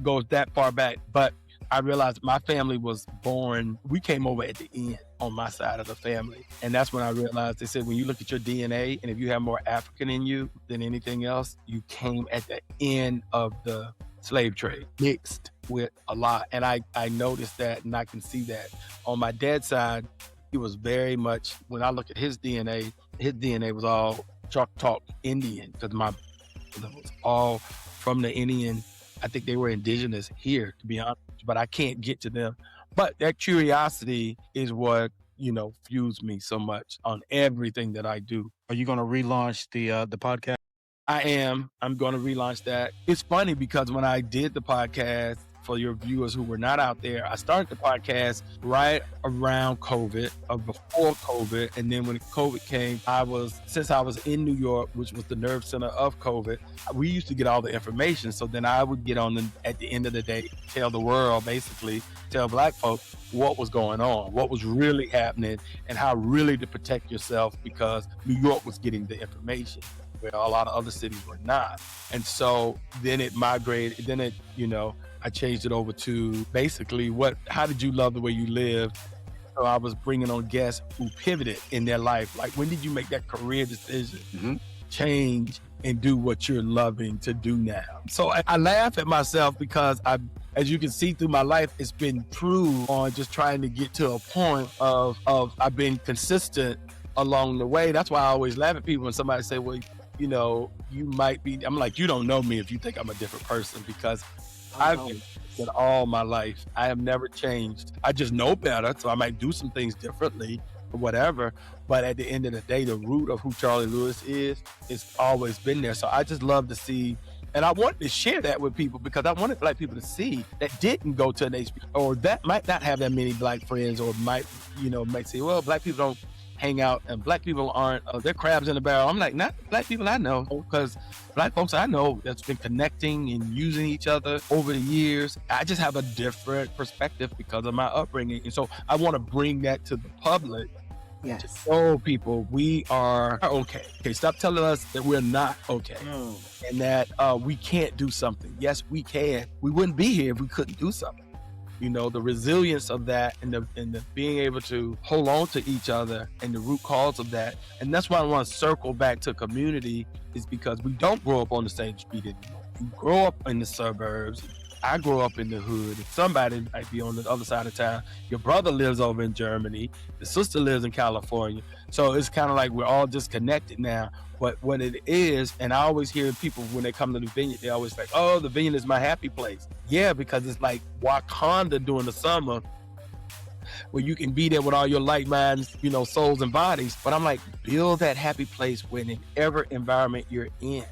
Goes that far back. But I realized my family was born, we came over at the end on my side of the family. And that's when I realized, they said, when you look at your DNA, and if you have more African in you than anything else, you came at the end of the slave trade, mixed with a lot. And I noticed that, and I can see that. On my dad's side, he was very much, when I look at his DNA was all Choctaw Indian, because my brother was all from the Indian. I think they were indigenous here, to be honest, but I can't get to them. But that curiosity is what, fuels me so much on everything that I do. Are you going to relaunch the podcast? I am. I'm going to relaunch that. It's funny, because when I did the podcast, for your viewers who were not out there, I started the podcast right around COVID, or before COVID. And then when COVID came, since I was in New York, which was the nerve center of COVID, we used to get all the information. So then I would get on at the end of the day, tell the world, basically, tell Black folk what was going on, what was really happening, and how really to protect yourself, because New York was getting the information where a lot of other cities were not. And so then it migrated, I changed it over to basically how did you love the way you live? So I was bringing on guests who pivoted in their life. Like, when did you make that career decision, change, and do what you're loving to do now? So I laugh at myself, because as you can see through my life, it's been true on just trying to get to a point of I've been consistent along the way. That's why I always laugh at people when somebody say, well, you might be, I'm like, you don't know me if you think I'm a different person, because I've been consistent all my life. I have never changed. I just know better, so I might do some things differently or whatever. But at the end of the day, the root of who Charlie Lewis is, it's always been there. So I just love to see, and I wanted to share that with people, because I wanted Black people to see that didn't go to an HB, or that might not have that many Black friends, or might say, well, Black people don't hang out, and black people aren't, they're crabs in the barrel. I'm like, not the black people I know, because black folks I know that's been connecting and using each other over the years. I just have a different perspective because of my upbringing. And so I want to bring that to the public. Yes. To show people we are okay. Okay, stop telling us that we're not okay. And that we can't do something. Yes, we can. We wouldn't be here if we couldn't do something. You know, the resilience of that and the being able to hold on to each other and the root cause of that. And that's why I want to circle back to community, is because we don't grow up on the same street anymore. You grow up in the suburbs. I grew up in the hood. Somebody might be on the other side of town. Your brother lives over in Germany. The sister lives in California. So it's kind of like we're all disconnected now. But what it is, and I always hear people when they come to the vineyard, they always like, oh, the vineyard is my happy place. Yeah, because it's like Wakanda during the summer, where you can be there with all your like minds, you know, souls and bodies. But I'm like, build that happy place whenever environment you're in.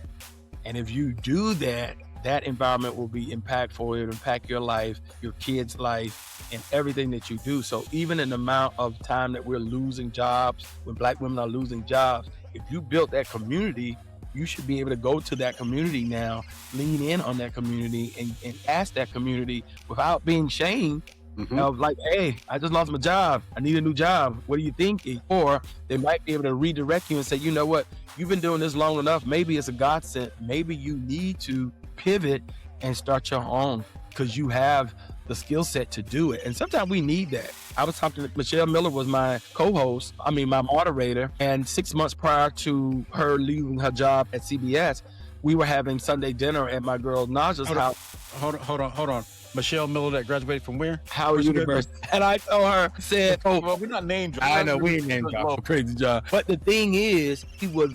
And if you do that, that environment will be impactful. It'll impact your life, your kids' life, and everything that you do. So even in the amount of time that we're losing jobs, when black women are losing jobs, if you built that community, you should be able to go to that community now, lean in on that community, and ask that community without being shamed. Of like, hey, I just lost my job. I need a new job. What are you thinking? Or they might be able to redirect you and say, you know what? You've been doing this long enough. Maybe it's a godsend. Maybe you need to pivot and start your own, because you have the skill set to do it. And sometimes we need that. I was talking to Michelle Miller, was my co-host, my moderator. And 6 months prior to her leaving her job at CBS, we were having Sunday dinner at my girl Naja's house. Hold on. Michelle Miller, that graduated from where? Howard University. And I told her, said, well, we're not named. I know, we ain't named job. Crazy job. But the thing is, he was,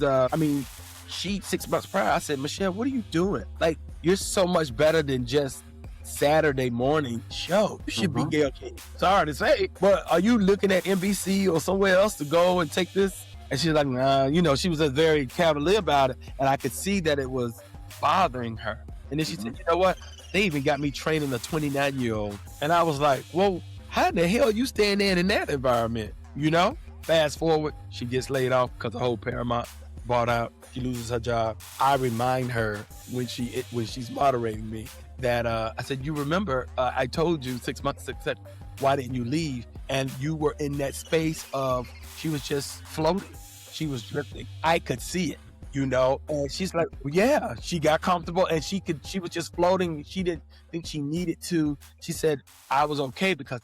she 6 months prior, I said, Michelle, what are you doing? Like, you're so much better than just Saturday morning show. You should be Gayle King. Sorry to say, but are you looking at NBC or somewhere else to go and take this? And she's like, nah, you know, she was just very cavalier about it. And I could see that it was bothering her. And then she said, you know what? They even got me training a 29-year-old. And I was like, well, how the hell you stand in that environment? You know? Fast forward, she gets laid off because the whole Paramount bought out. She loses her job. I remind her when she's moderating me that I said, you remember, I told you 6 months ago, why didn't you leave? And you were in that space of, she was just floating. She was drifting. I could see it. You know, and she's like, well, yeah, she got comfortable and she was just floating. She didn't think she needed to. She said, I was okay because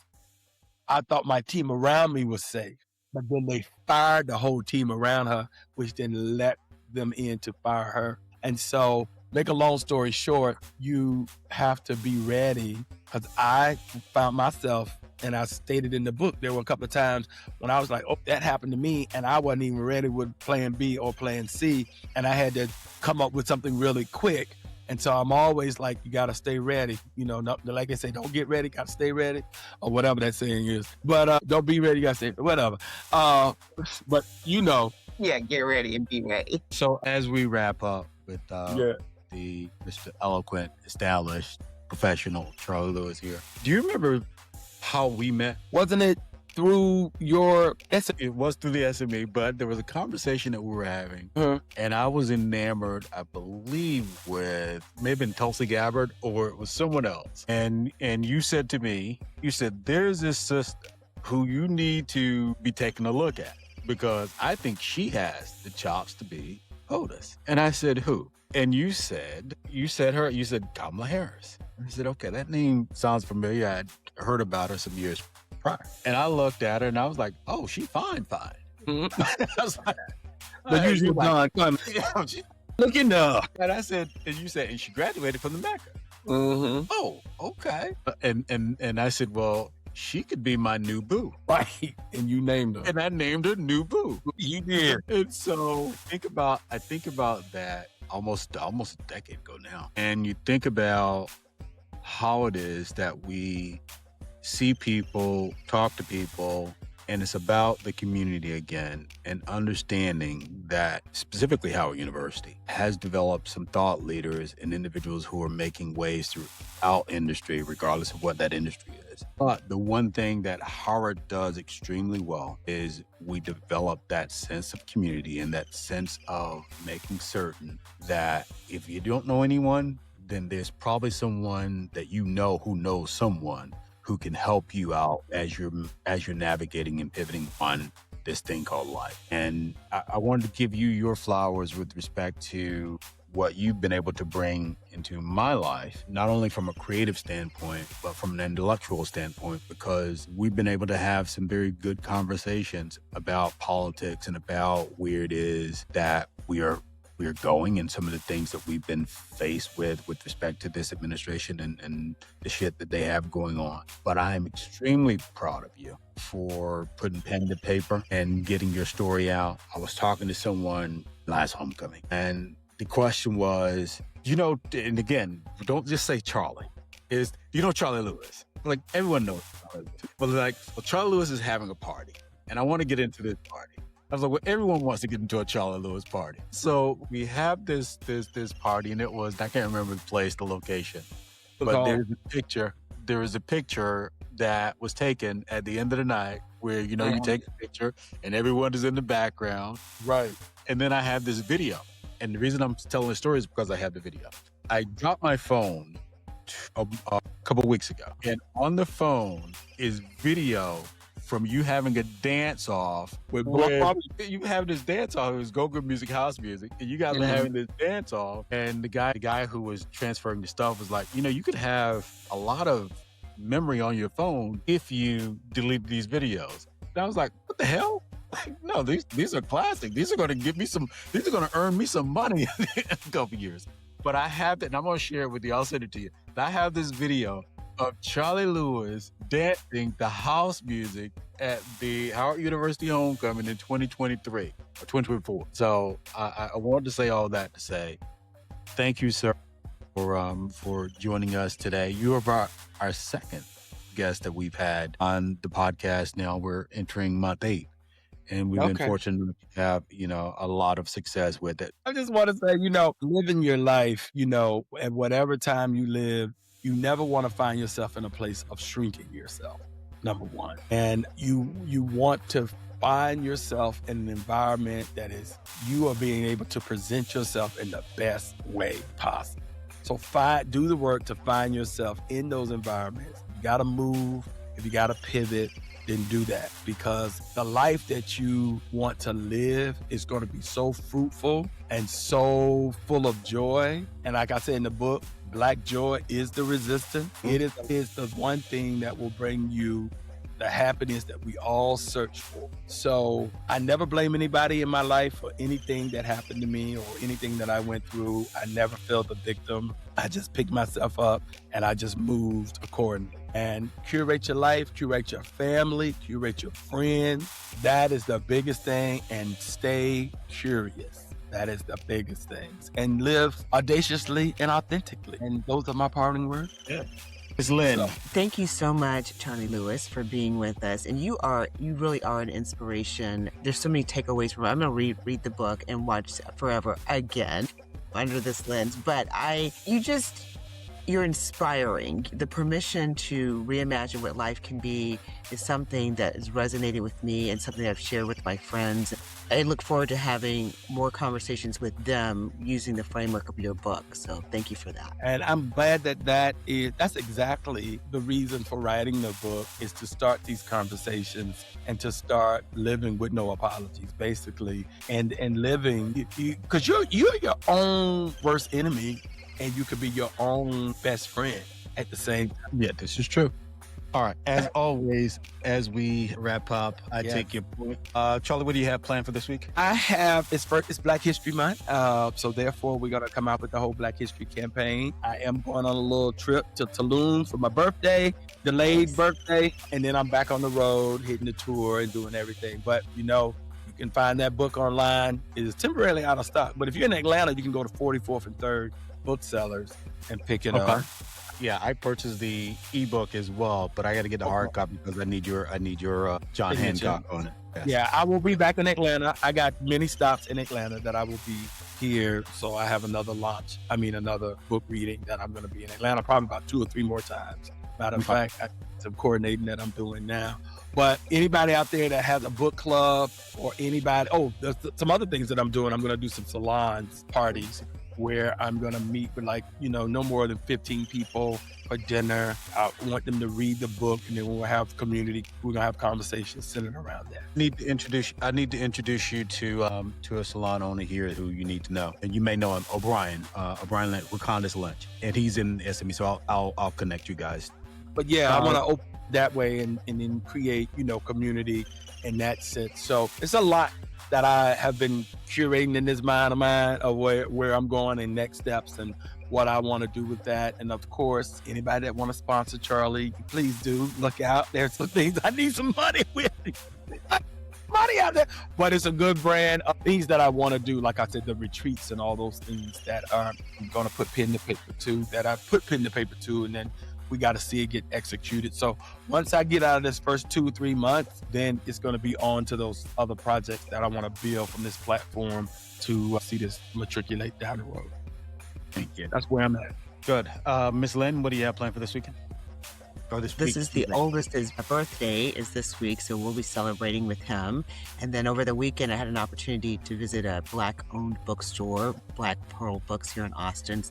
I thought my team around me was safe. But then they fired the whole team around her, which then let them in to fire her. And so, make a long story short, you have to be ready, because I found myself, and I stated in the book, there were a couple of times when I was like, oh, that happened to me, and I wasn't even ready with plan B or plan C, and I had to come up with something really quick. And so I'm always like, you got to stay ready. You know, like I say, don't get ready, got to stay ready, or whatever that saying is. But don't be ready, got to stay, whatever. But you know. Yeah, get ready and be ready. So as we wrap up with the Mr. Eloquent, established, professional Charlie Lewis here, do you remember how we met? Wasn't it through your SMA? It was through the SMA, but there was a conversation that we were having, and I was enamored, I believe, with maybe Tulsi Gabbard, or it was someone else. And you said to me, there's this sister who you need to be taking a look at, because I think she has the chops to be POTUS. And I said, who? And you said Kamala Harris. I said, okay, that name sounds familiar. I'd heard about her some years prior. And I looked at her and I was like, oh, she fine. I was like, the usual Don. Looking up. And I said, and you said, and she graduated from the Mecca. Oh, okay. And I said, well, she could be my new boo. Right. And you named her. And I named her New Boo. You did. And so I think about that almost a decade ago now. And you think about how it is that we see people, talk to people, And it's about the community again and understanding that specifically Howard University has developed some thought leaders and individuals who are making waves throughout industry, regardless of what that industry is. But the one thing that Howard does extremely well is we develop that sense of community and that sense of making certain that if you don't know anyone, then there's probably someone that you know who knows someone who can help you out as you're navigating and pivoting on this thing called life. And I wanted to give you your flowers with respect to what you've been able to bring into my life, not only from a creative standpoint, but from an intellectual standpoint, because we've been able to have some very good conversations about politics and about where it is that we're going and some of the things that we've been faced with respect to this administration and the shit that they have going on. But I am extremely proud of you for putting pen to paper and getting your story out. I was talking to someone last homecoming and the question was, and again, don't just say Charlie, Charlie Lewis. Like everyone knows Charlie Lewis. But Charlie Lewis is having a party and I want to get into this party. I was like, well, everyone wants to get into a Charlie Lewis party. So we have this party, and I can't remember the place, the location. But there is a picture that was taken at the end of the night where, you take a picture and everyone is in the background. Right. And then I have this video. And the reason I'm telling the story is because I have the video. I dropped my phone a couple weeks ago. And on the phone is video from you having a dance off with you have this dance off. It was go-go music, house music, and you guys were having this dance off. And the guy who was transferring the stuff was like, you could have a lot of memory on your phone if you delete these videos. And I was like, what the hell? Like, no, these are classic. These are going to give me some. These are going to earn me some money in a couple years. But I have that, and I'm going to share it with you. I'll send it to you. I have this video of Charlie Lewis dancing the house music at the Howard University homecoming in 2023 or 2024. So I wanted to say all that to say thank you, sir, for joining us today. You are our second guest that we've had on the podcast. Now we're entering month 8. And we've been fortunate to have, a lot of success with it. I just want to say, living your life, at whatever time you live, you never want to find yourself in a place of shrinking yourself, number one. And you want to find yourself in an environment that is, you are being able to present yourself in the best way possible. So do the work to find yourself in those environments. You got to move. If you got to pivot, then do that, because the life that you want to live is going to be so fruitful and so full of joy. And like I said in the book, Black joy is the resistance. It is the one thing that will bring you the happiness that we all search for. So I never blame anybody in my life for anything that happened to me or anything that I went through. I never felt a victim. I just picked myself up and I just moved accordingly. And curate your life, curate your family, curate your friends. That is the biggest thing. And stay curious. That is the biggest things. And live audaciously and authentically. And those are my parting words. Yeah. It's Lynn. Thank you so much, Charlie Lewis, for being with us. And you really are an inspiration. There's so many takeaways from it. I'm going to read the book and watch Forever again under this lens. But you're inspiring. The permission to reimagine what life can be is something that is resonating with me and something I've shared with my friends. I look forward to having more conversations with them using the framework of your book. So thank you for that. And I'm glad that's exactly the reason for writing the book, is to start these conversations and to start living with no apologies, basically, and living, because you're your own worst enemy. And you could be your own best friend at the same time. Yeah, this is true. All right. As always, as we wrap up, I take your point. Charlie, what do you have planned for this week? It's Black History Month. So therefore, we're going to come out with the whole Black History campaign. I am going on a little trip to Tulum for my birthday, delayed birthday. And then I'm back on the road, hitting the tour and doing everything. But, you can find that book online. It is temporarily out of stock. But if you're in Atlanta, you can go to 44th and 3rd booksellers and pick it up. I purchased the ebook as well, but I got to get the hard copy because I need your John Hancock on it. Yes. Yeah, I will be back in Atlanta. I got many stops in Atlanta that I will be here. So I have another book reading that I'm going to be in Atlanta probably about 2 or 3 more times. Matter of fact, I some coordinating that I'm doing now. But anybody out there that has a book club or anybody, there's some other things that I'm doing. I'm going to do some salons parties where I'm going to meet with no more than 15 people for dinner. I want them to read the book, and then we'll have community. We're going to have conversations centered around that. I need to introduce you to a salon owner here who you need to know. And you may know him, O'Brien Wakanda's Lunch. And he's in SME, so I'll connect you guys. But yeah, I want to open that way and then create, community in that sense. So it's a lot that I have been curating in this mind of mine of where I'm going and next steps and what I want to do with that. And of course, anybody that want to sponsor Charlie, please do look out. There's some things I need some money with. Money out there, but it's a good brand of things that I want to do. Like I said, the retreats and all those things that I'm going to put pen to paper to, and then we got to see it get executed. So once I get out of this first 2 or 3 months, then it's going to be on to those other projects that I want to build from this platform to see this matriculate down the road. Thank you. That's where I'm at. Good. Miss Lynn, what do you have planned for this weekend? This is the oldest's birthday is this week, so we'll be celebrating with him. And then over the weekend, I had an opportunity to visit a Black-owned bookstore, Black Pearl Books here in Austin.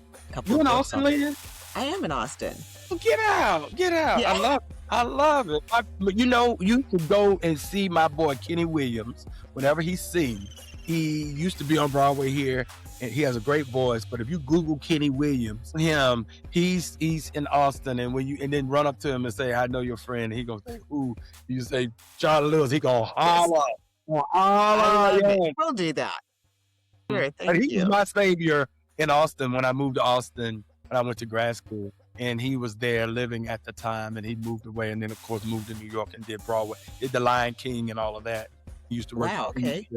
You in Austin, Lynn? I am in Austin. Well, get out. Yeah. I love it. You can go and see my boy Kenny Williams whenever he sings. He used to be on Broadway here, and he has a great voice. But if you Google Kenny Williams, he's in Austin, and then run up to him and say, "I know your friend." And he goes, "Hey, who?" You say, "Charlie Lewis." He goes, "Holla, yeah." We'll do that. Sure, thank you. He was my savior in Austin when I moved to Austin when I went to grad school. And he was there living at the time, and he moved away, and then of course moved to New York and did Broadway, did The Lion King and all of that. He used to work. Wow, okay.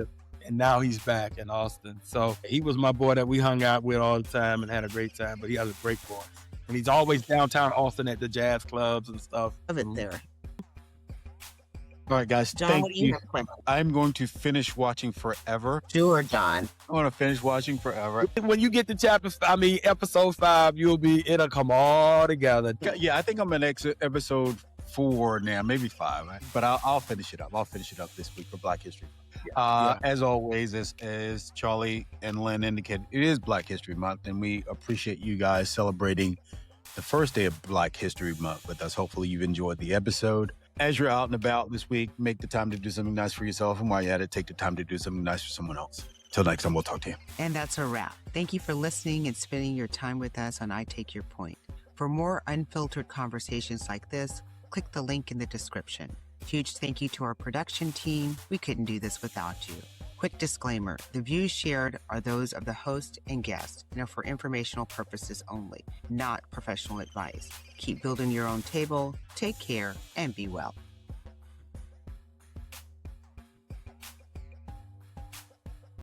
And now he's back in Austin. So he was my boy that we hung out with all the time and had a great time. But he has a great voice, and he's always downtown Austin at the jazz clubs and stuff. Love it there. All right, guys. John, thank what do you have? I'm going to finish watching Forever. Sure, John. I want to finish watching Forever. When you get to episode 5, it'll come all together. Yeah, I think I'm in episode 4 now, maybe 5. But I'll finish it up. I'll finish it up this week for Black History. As always, as Charlie and Lynn indicated, it is Black History Month, and we appreciate you guys celebrating the first day of Black History Month with us. Hopefully you've enjoyed the episode. As you're out and about this week, make the time to do something nice for yourself. And while you're at it, take the time to do something nice for someone else. Till next time, we'll talk to you. And that's a wrap. Thank you for listening and spending your time with us on I Take Your Point. For more unfiltered conversations like this, click the link in the description. Huge thank you to our production team. We couldn't do this without you. Quick disclaimer, the views shared are those of the host and guest and are for informational purposes only, not professional advice. Keep building your own table, take care, and be well.